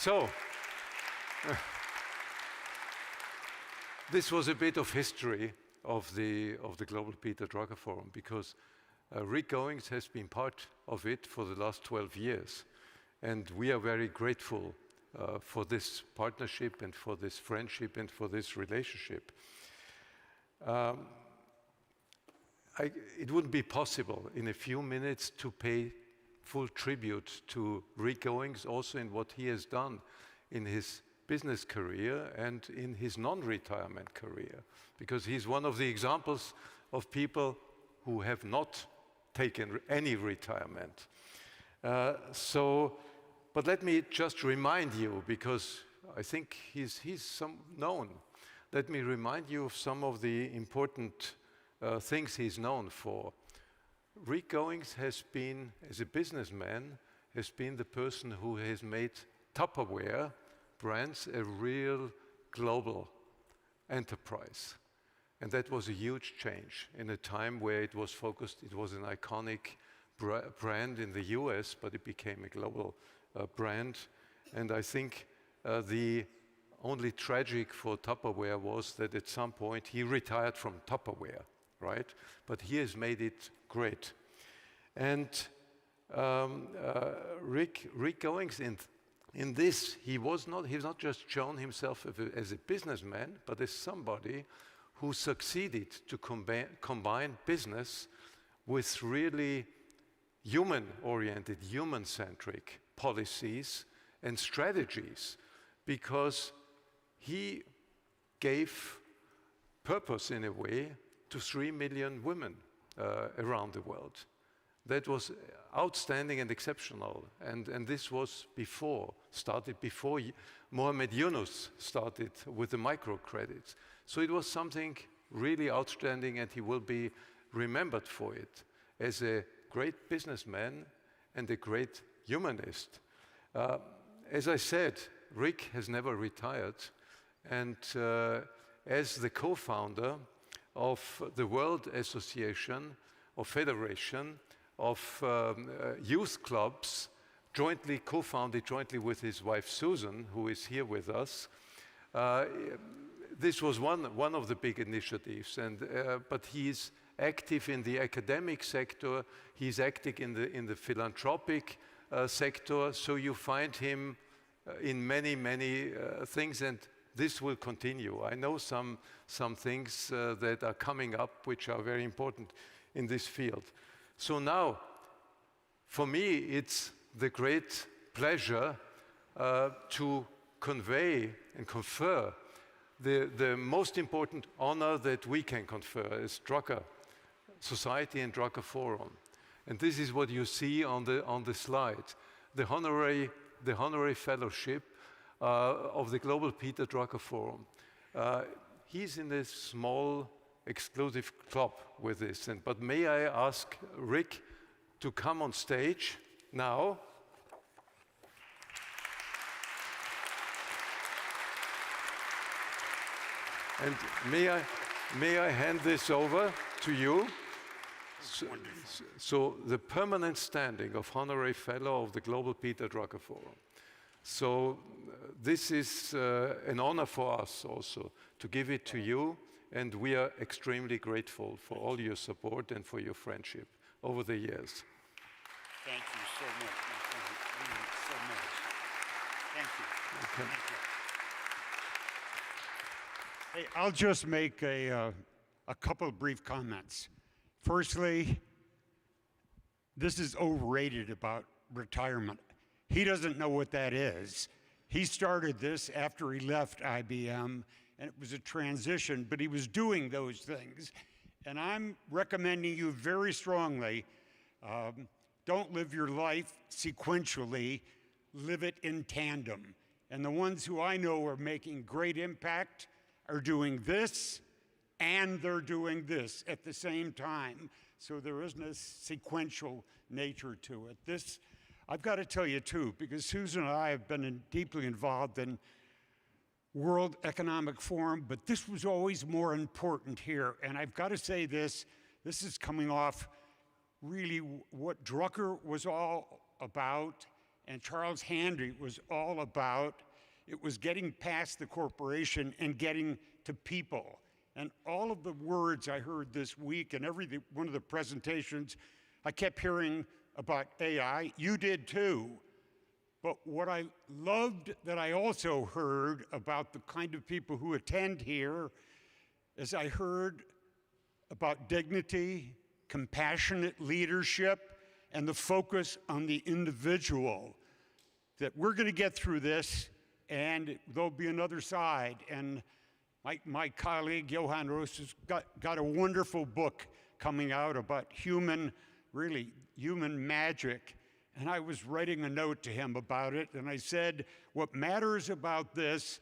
So, this was a bit of history of the Global Peter Drucker Forum, because Rick Goings has been part of it for the last 12 years. And we are very grateful for this partnership and for this friendship and for this relationship. It wouldn't be possible in a few minutes to pay full tribute to Rick Goings, also in what he has done in his business career and in his non-retirement career, because he's one of the examples of people who have not taken any retirement. But let me just remind you, because I think he's known. Let me remind you of some of the important things he's known for. Rick Goings has been, as a businessman, has been the person who has made Tupperware brands a real global enterprise. And that was a huge change in a time where it was focused, it was an iconic brand in the US, but it became a global brand. And I think the only tragic for Tupperware was that at some point he retired from Tupperware, right? But he has made it great. And Rick Goings, in this, he's not just shown himself as a businessman, but as somebody who succeeded to combine business with really human-oriented, human-centric policies and strategies, because he gave purpose, in a way, to 3 million women around the world. That was outstanding and exceptional, and this was started before Mohamed Yunus started with the microcredits. So it was something really outstanding, and he will be remembered for it as a great businessman and a great humanist. As I said, Rick has never retired, and as the co-founder of the World Association or Federation of Youth Clubs, co-founded jointly with his wife Susan, who is here with us, this was one of the big initiatives, but he's active in the academic sector, he's active in the philanthropic sector, so you find him in many things, and this will continue. I know some things that are coming up which are very important in this field. So now, for me, it's the great pleasure to convey and confer the most important honor that we can confer as Drucker Society and Drucker Forum. And this is what you see on the slide, the honorary fellowship of the Global Peter Drucker Forum. He's in this small exclusive club with this, but may I ask Rick to come on stage now. And may I hand this over to you? So the permanent standing of Honorary Fellow of the Global Peter Drucker Forum. So this is an honor for us also to give it to you, and we are extremely grateful for all your support and for your friendship over the years. Thank you so much, my friend. Really, so much. Thank you. Okay. Thank you. Hey, I'll just make a couple of brief comments. Firstly, this is overrated about retirement. He doesn't know what that is. He started this after he left IBM, and it was a transition, but he was doing those things. And I'm recommending you very strongly, don't live your life sequentially, live it in tandem. And the ones who I know are making great impact are doing this, and they're doing this at the same time. So there isn't a sequential nature to it. This, I've got to tell you too, because Susan and I have been deeply involved in World Economic Forum, but this was always more important here. And I've got to say this is coming off really what Drucker was all about and Charles Handy was all about. It was getting past the corporation and getting to people. And all of the words I heard this week and every one of the presentations, I kept hearing about AI. You did too. But what I loved that I also heard about the kind of people who attend here is I heard about dignity, compassionate leadership, and the focus on the individual. That we're going to get through this, and there'll be another side. And my colleague, Johan Roos, has got a wonderful book coming out about human magic. And I was writing a note to him about it, and I said, what matters about this,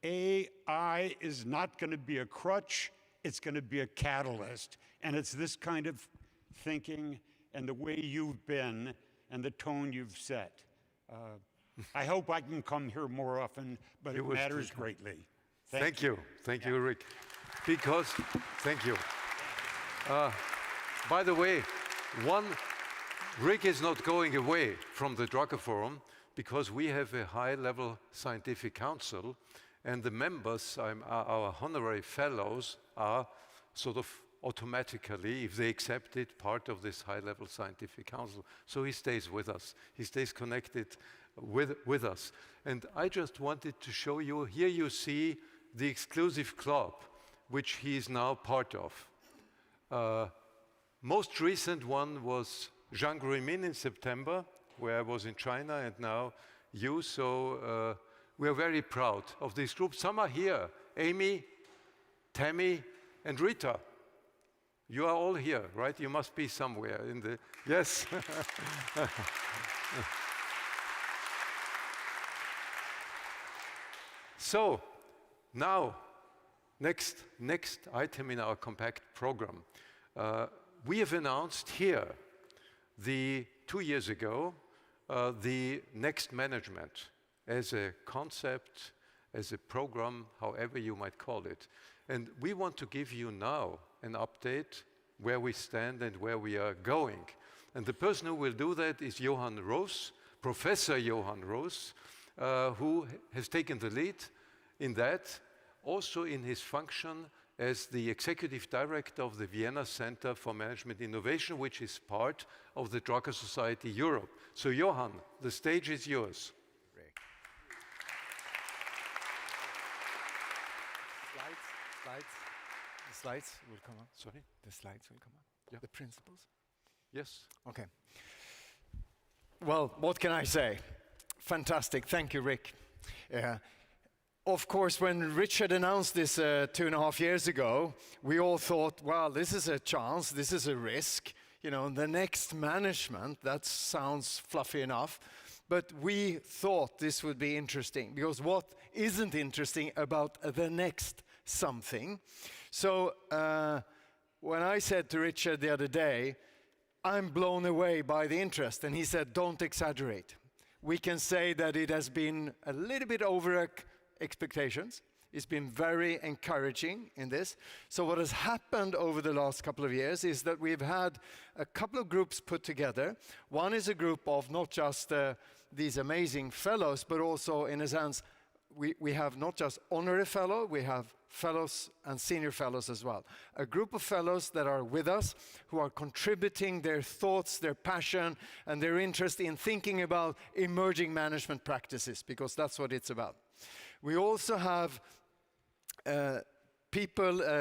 AI is not going to be a crutch, it's going to be a catalyst. And it's this kind of thinking and the way you've been and the tone you've set. I hope I can come here more often, but it matters greatly. Thank you. Thank you, Rick. Because, thank you. By the way, Rick is not going away from the Drucker Forum because we have a high-level scientific council, and the members, our honorary fellows, are sort of automatically, if they accept it, part of this high-level scientific council. So he stays with us. He stays connected with us. And I just wanted to show you, here you see the exclusive club, which he is now part of. Most recent one was Zhang Ruimin in September, where I was in China, and now you. So we are very proud of this group. Some are here. Amy, Tammy, and Rita. You are all here, right? You must be somewhere in the... Yes. So, now, next item in our compact program. We have announced here, 2 years ago, the next management as a concept, as a program, however you might call it. And we want to give you now an update where we stand and where we are going. And the person who will do that is Johan Roos, Professor Johan Roos, who has taken the lead in that, also in his function as the Executive Director of the Vienna Center for Management Innovation, which is part of the Drucker Society Europe. So Johan, the stage is yours. The slides will come up. Sorry? The slides will come up. Yeah. The principles. Yes. Okay. Well, what can I say? Fantastic. Thank you, Rick. Of course, when Richard announced this 2.5 years ago, we all thought, well, this is a chance, this is a risk. You know, the next management, that sounds fluffy enough. But we thought this would be interesting, because what isn't interesting about the next something? So when I said to Richard the other day, I'm blown away by the interest, and he said, don't exaggerate. We can say that it has been a little bit over expectations. It's been very encouraging in this. So what has happened over the last couple of years is that we've had a couple of groups put together. One is a group of not just these amazing fellows, but also, in a sense, we have not just honorary fellow, we have fellows and senior fellows as well. A group of fellows that are with us, who are contributing their thoughts, their passion, and their interest in thinking about emerging management practices, because that's what it's about. We also have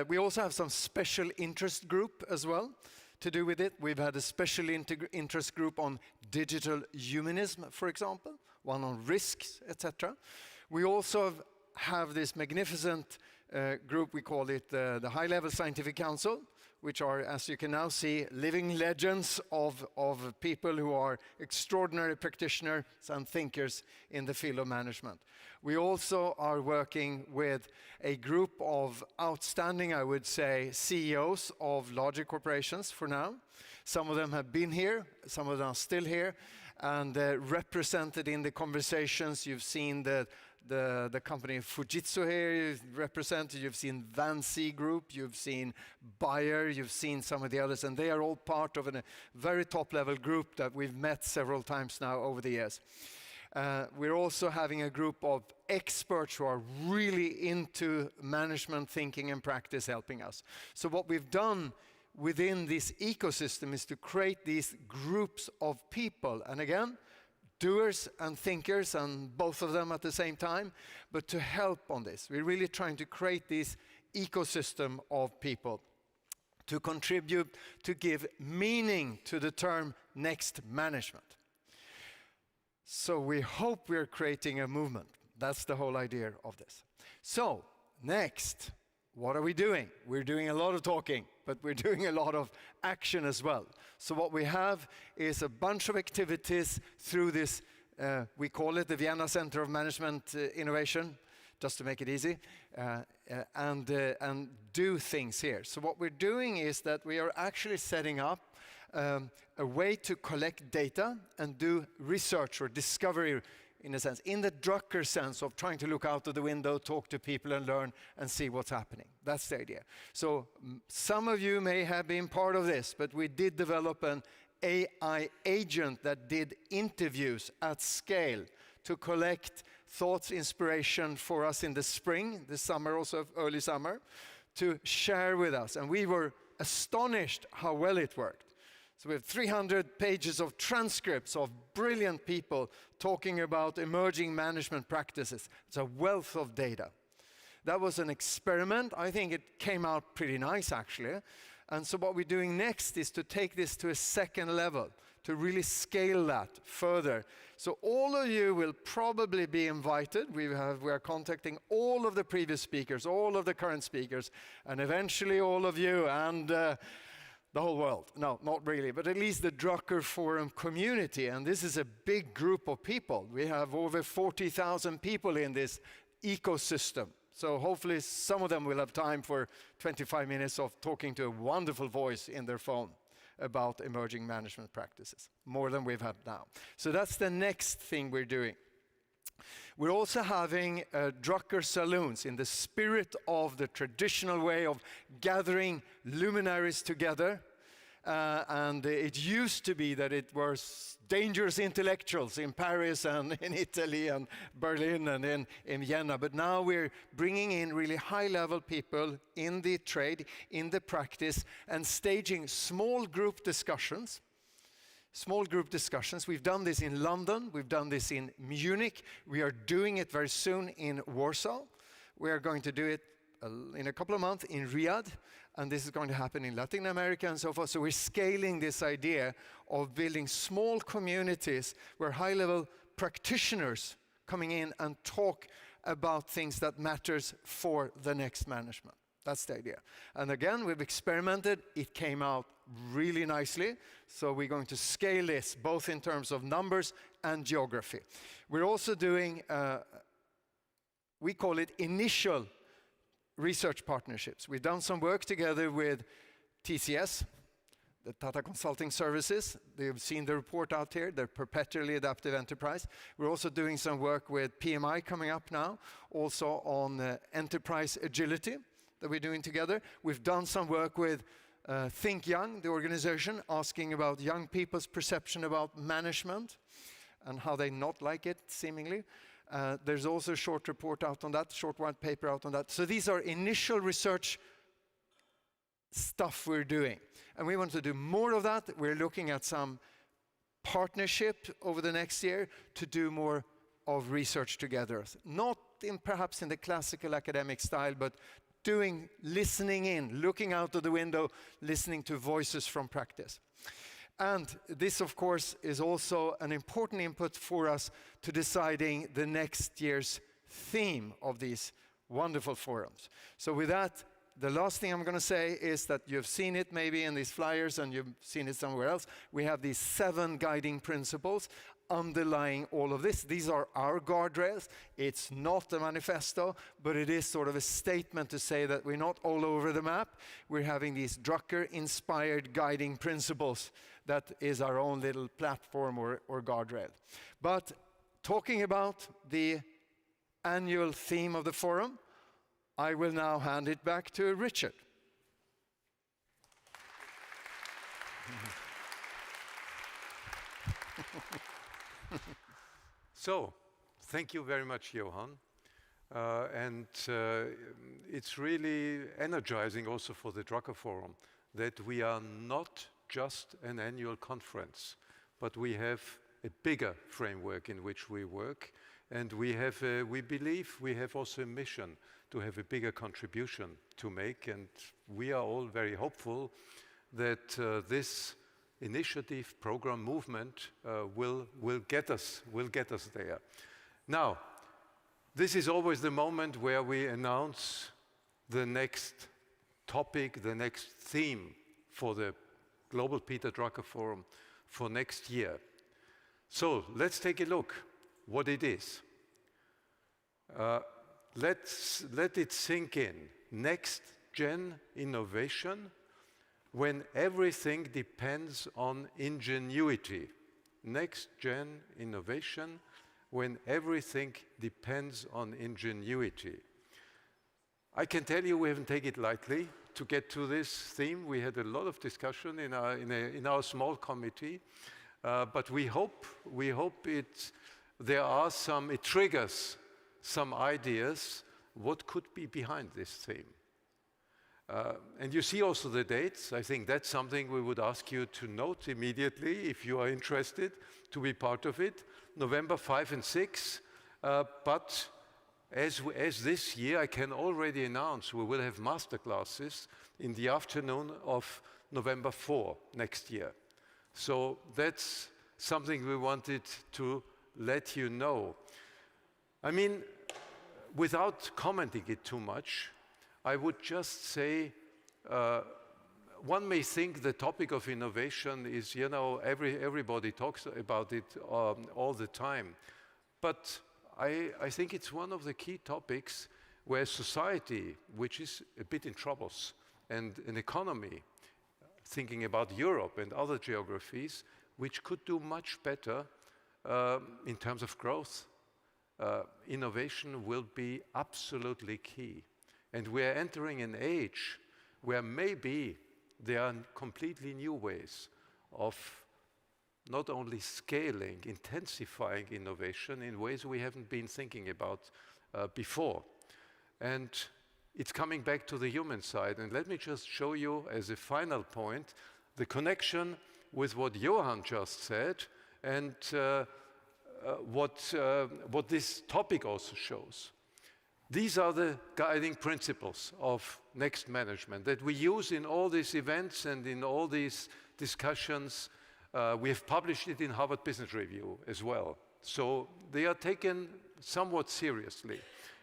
we also have some special interest group as well to do with it. We've had a special interest group on digital humanism, for example, one on risks, etc. We also have this magnificent group, we call it the High-Level Scientific Council, which are, as you can now see, living legends of people who are extraordinary practitioners and thinkers in the field of management. We also are working with a group of outstanding, I would say, CEOs of larger corporations for now. Some of them have been here, some of them are still here, and represented in the conversations. You've seen the company Fujitsu here represented, you've seen Vansi Group, you've seen Bayer, you've seen some of the others, and they are all part of a very top-level group that we've met several times now over the years. We're also having a group of experts who are really into management thinking and practice helping us. So what we've done within this ecosystem is to create these groups of people, and again, doers and thinkers, and both of them at the same time, but to help on this. We're really trying to create this ecosystem of people to contribute, to give meaning to the term next management. So we hope we're creating a movement. That's the whole idea of this. So, next, what are we doing? We're doing a lot of talking, but we're doing a lot of action as well. So what we have is a bunch of activities through this, we call it the Vienna Center of Management Innovation, just to make it easy, and do things here. So what we're doing is that we are actually setting up a way to collect data and do research or discovery, in a sense, in the Drucker sense of trying to look out of the window, talk to people and learn and see what's happening. That's the idea. So some of you may have been part of this, but we did develop an AI agent that did interviews at scale to collect thoughts, inspiration for us in the spring, this summer also, early summer, to share with us. And we were astonished how well it worked. So we have 300 pages of transcripts of brilliant people talking about emerging management practices. It's a wealth of data. That was an experiment. I think it came out pretty nice, actually. And so what we're doing next is to take this to a second level, to really scale that further. So all of you will probably be invited. We are contacting all of the previous speakers, all of the current speakers, and eventually all of you and the whole world. No, not really, but at least the Drucker Forum community. And this is a big group of people. We have over 40,000 people in this ecosystem. So hopefully some of them will have time for 25 minutes of talking to a wonderful voice in their phone about emerging management practices, more than we've had now. So that's the next thing we're doing. We're also having Drucker saloons in the spirit of the traditional way of gathering luminaries together. And it used to be that it was dangerous intellectuals in Paris and in Italy and Berlin and in Vienna. But now we're bringing in really high-level people in the trade, in the practice, and staging small group discussions. Small group discussions. We've done this in London. We've done this in Munich. We are doing it very soon in Warsaw. We are going to do it in a couple of months in Riyadh. And this is going to happen in Latin America and so forth. So we're scaling this idea of building small communities where high-level practitioners coming in and talk about things that matters for the next management. That's the idea. And again, we've experimented. It came out really nicely. So we're going to scale this both in terms of numbers and geography. We're also doing, we call it initial research partnerships. We've done some work together with TCS, the Tata Consulting Services. They've seen the report out here, their perpetually adaptive enterprise. We're also doing some work with PMI coming up now, also on enterprise agility that we're doing together. We've done some work with Think Young, the organization, asking about young people's perception about management and how they not like it, seemingly. There's also a short report out on that, short white paper out on that. So these are initial research stuff we're doing. And we want to do more of that. We're looking at some partnership over the next year to do more of research together. Not perhaps in the classical academic style, but listening in, looking out of the window, listening to voices from practice. And this, of course, is also an important input for us to deciding the next year's theme of these wonderful forums. So with that, the last thing I'm going to say is that you've seen it maybe in these flyers and you've seen it somewhere else. We have these 7 guiding principles underlying all of this. These are our guardrails. It's not a manifesto, but it is sort of a statement to say that we're not all over the map. We're having these Drucker-inspired guiding principles. That is our own little platform or guardrail. But talking about the annual theme of the forum, I will now hand it back to Richard. So, thank you very much, Johan. It's really energizing also for the Drucker Forum that we are not just an annual conference, but we have a bigger framework in which we work, and we believe we have also a mission to have a bigger contribution to make, and we are all very hopeful that this initiative, program, movement will get us there. Now, this is always the moment where we announce the next topic, the next theme for the Global Peter Drucker Forum for next year. So let's take a look what it is. Let it sink in. Next gen innovation when everything depends on ingenuity. Next gen innovation when everything depends on ingenuity. I can tell you we haven't taken it lightly to get to this theme. We had a lot of discussion in our small committee, but we hope it triggers some ideas what could be behind this theme. And you see also the dates. I think that's something we would ask you to note immediately if you are interested to be part of it. November 5 and 6. But as this year, I can already announce we will have masterclasses in the afternoon of November 4 next year. So that's something we wanted to let you know. I mean, without commenting it too much, I would just say, one may think the topic of innovation is, you know, everybody talks about it all the time. But I think it's one of the key topics where society, which is a bit in troubles, and an economy, thinking about Europe and other geographies, which could do much better in terms of growth. Innovation will be absolutely key. And we are entering an age where maybe there are completely new ways of not only scaling, intensifying innovation in ways we haven't been thinking about before. And it's coming back to the human side. And let me just show you as a final point the connection with what Johan just said and what this topic also shows. These are the guiding principles of Next Management that we use in all these events and in all these discussions. We have published it in Harvard Business Review as well. So they are taken somewhat seriously.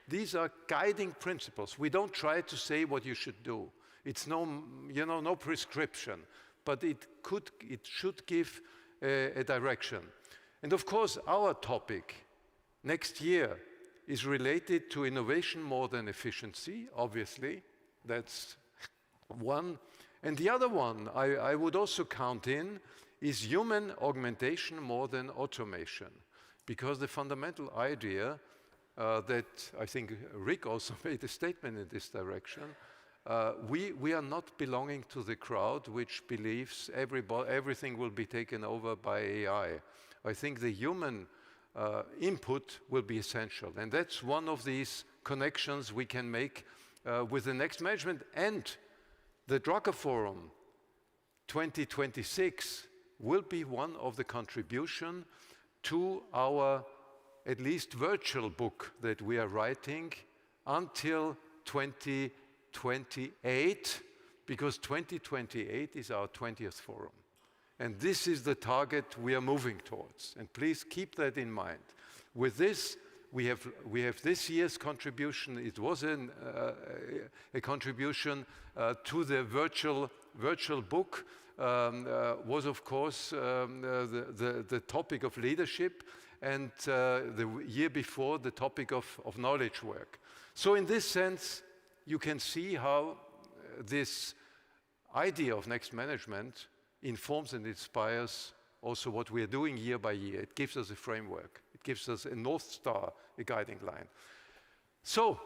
These are guiding principles. We don't try to say what you should do. It's no, you know, no prescription, but it should give a direction. And of course, our topic next year is related to innovation more than efficiency, obviously. That's one. And the other one I would also count in is human augmentation more than automation. Because the fundamental idea that I think Rick also made a statement in this direction, we are not belonging to the crowd which believes everything will be taken over by AI. I think the human input will be essential. And that's one of these connections we can make with the Next Management. And the Drucker Forum 2026 will be one of the contribution to our at least virtual book that we are writing until 2028, because 2028 is our 20th forum. And this is the target we are moving towards. And please keep that in mind. With this, we have this year's contribution. It was a contribution to the virtual book, was of course the topic of leadership, and the year before the topic of knowledge work. So in this sense, you can see how this idea of Next Management informs and inspires also what we are doing year by year. It gives us a framework. It gives us a North Star, a guiding line. So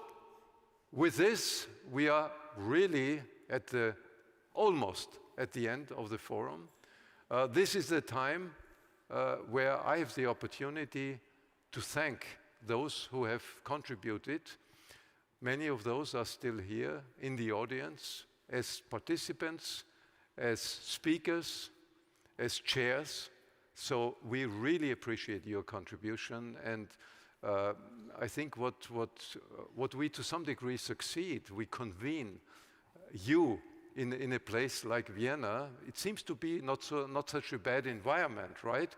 with this, we are really almost at the end of the forum. This is the time where I have the opportunity to thank those who have contributed. Many of those are still here in the audience as participants, as speakers, as chairs. So we really appreciate your contribution. And I think what we to some degree succeed, we convene you in a place like Vienna. It seems to be not such a bad environment, right?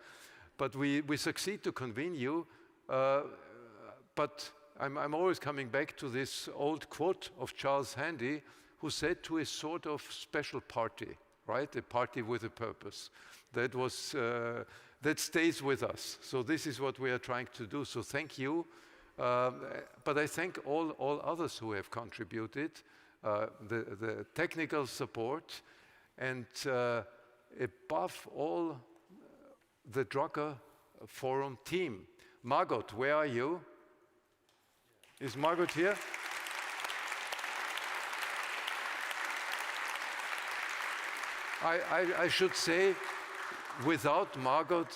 But we succeed to convene you. But I'm always coming back to this old quote of Charles Handy, who said to a sort of special party, right? A party with a purpose. That stays with us. So this is what we are trying to do. So thank you. But I thank all others who have contributed, the technical support, and above all, the Drucker Forum team. Margot, where are you? Is Margot here? I should say, without Margot,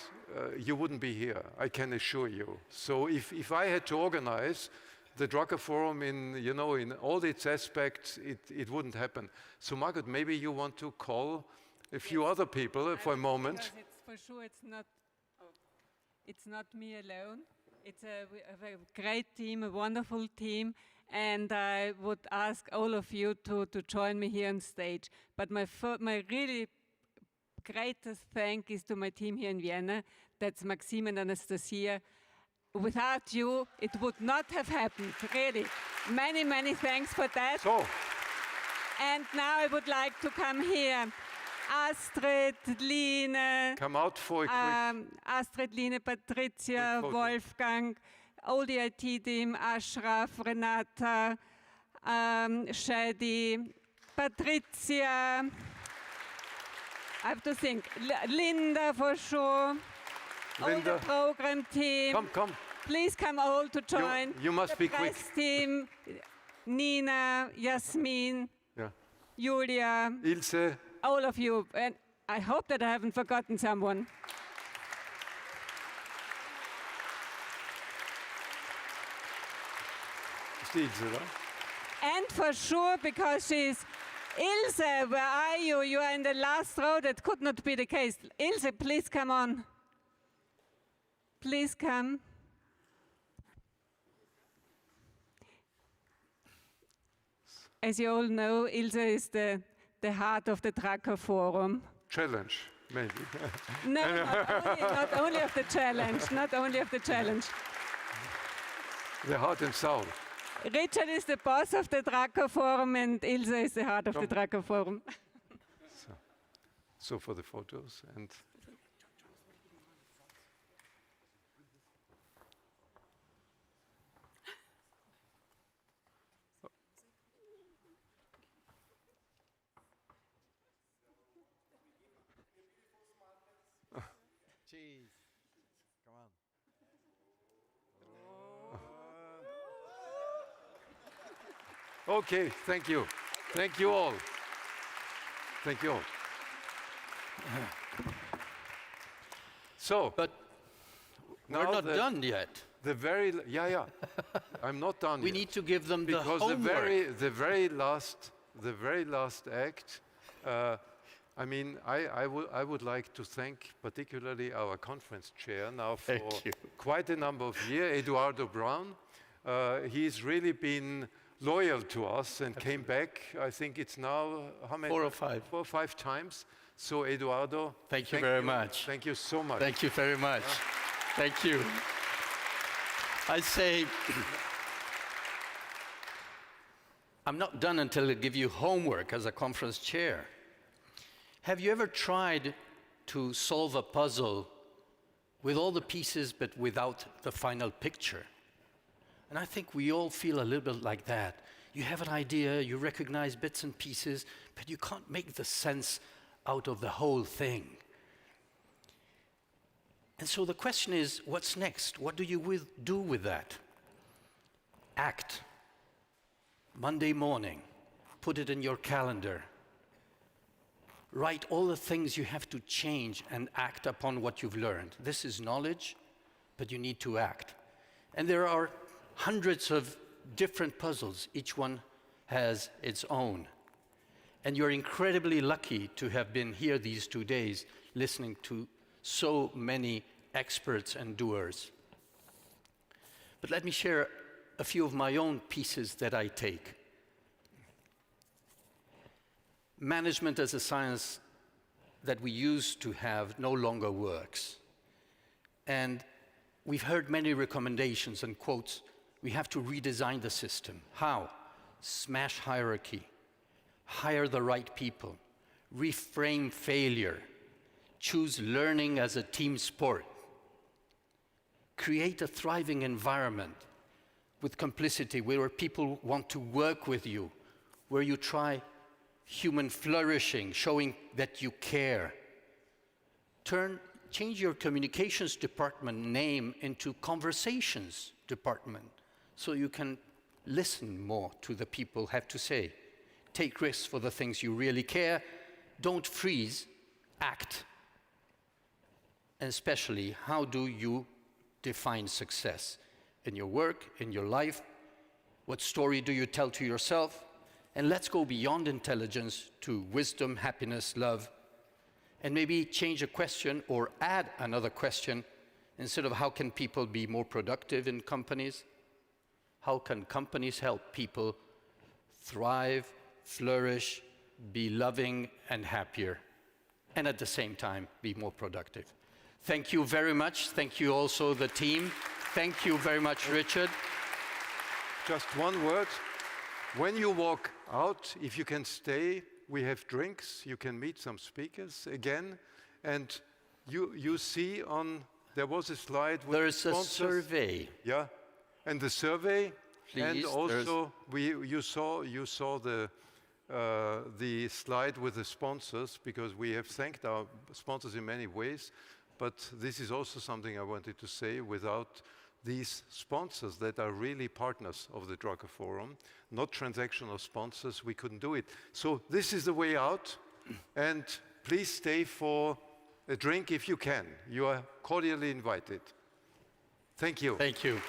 you wouldn't be here, I can assure you. So if I had to organize the Drucker Forum in all its aspects, it wouldn't happen. So Margot, maybe you want to call a few other people for a moment. Because for sure it's not me alone. We have a great team, a wonderful team, and I would ask all of you to join me here on stage. But my really greatest thank is to my team here in Vienna. That's Maxime and Anastasia. Without you, it would not have happened, really. Many, many thanks for that. So, And now I would like to come here. Astrid, Line, come out for a quick... Astrid, Line, Patricia, quick photo. Wolfgang, all the IT team, Ashraf, Renata, Shadi, Patricia. I have to think. Linda for sure. All Linda. the program team. Come. Please come all to join. You must the be quick. press team, Nina, Yasmin, Yeah. Julia, Ilse, all of you. And I hope that I haven't forgotten someone. ist die Ilse da? And for sure, because she's Ilse, where are you? You are in the last row. That could not be the case. Ilse, please come on. Please come. As you all know, Ilse is the heart of the Tracker Forum. Challenge, maybe. No, not only of the challenge, not only of the challenge. The heart and soul. Richard is the boss of the Tracker Forum and Ilse is the heart of the Tracker Forum. So for the photos and... Cheese. Come on. Okay, thank you. Thank you all. Thank you all. So, But we're now not done yet. The very, yeah. I'm not done We yet. need to give them the Because homework. the very last act, I mean, I would like to thank particularly our conference chair now for Thank you. quite a number of years, Eduardo Brown. He's really been loyal to us and came back. I think it's now, how many? 4 or 5. 4 or 5 times. So Eduardo, Thank you very much. Thank you so much. Thank you very much. Thank you. I say, I'm not done until I give you homework as a conference chair. Have you ever tried to solve a puzzle with all the pieces but without the final picture? And I think we all feel a little bit like that. You have an idea, you recognize bits and pieces, but you can't make the sense out of the whole thing. And so the question is, what's next? What do you do with that? Act. Monday morning, put it in your calendar. Write all the things you have to change and act upon what you've learned. This is knowledge, but you need to act. And there are hundreds of different puzzles. Each one has its own. And you're incredibly lucky to have been here these 2 days listening to so many experts and doers. But let me share a few of my own pieces that I take. Management as a science that we used to have no longer works. And we've heard many recommendations and quotes. We have to redesign the system. How? Smash hierarchy. Hire the right people. Reframe failure. Choose learning as a team sport. Create a thriving environment with complicity where people want to work with you, where you try human flourishing, showing that you care. Change your communications department name into conversations department so you can listen more to the people have to say. Take risks for the things you really care. Don't freeze, act. And especially, how do you define success in your work, in your life? What story do you tell to yourself? And let's go beyond intelligence to wisdom, happiness, love, and maybe change a question or add another question instead of how can people be more productive in companies? how can companies help people thrive, flourish, be loving and happier, and at the same time be more productive. Thank you very much. Thank you also the team. Thank you very much, Richard. Just one word. When you walk out, if you can stay, we have drinks. You can meet some speakers again. And you see there was a slide with There is a sponsors. survey. Yeah, and the survey, and Please, also you saw the slide with the sponsors, because we have thanked our sponsors in many ways, but this is also something I wanted to say. Without these sponsors that are really partners of the Drucker Forum, not transactional sponsors, we couldn't do it. So this is the way out, and please stay for a drink if you can. You are cordially invited. Thank you. Thank you.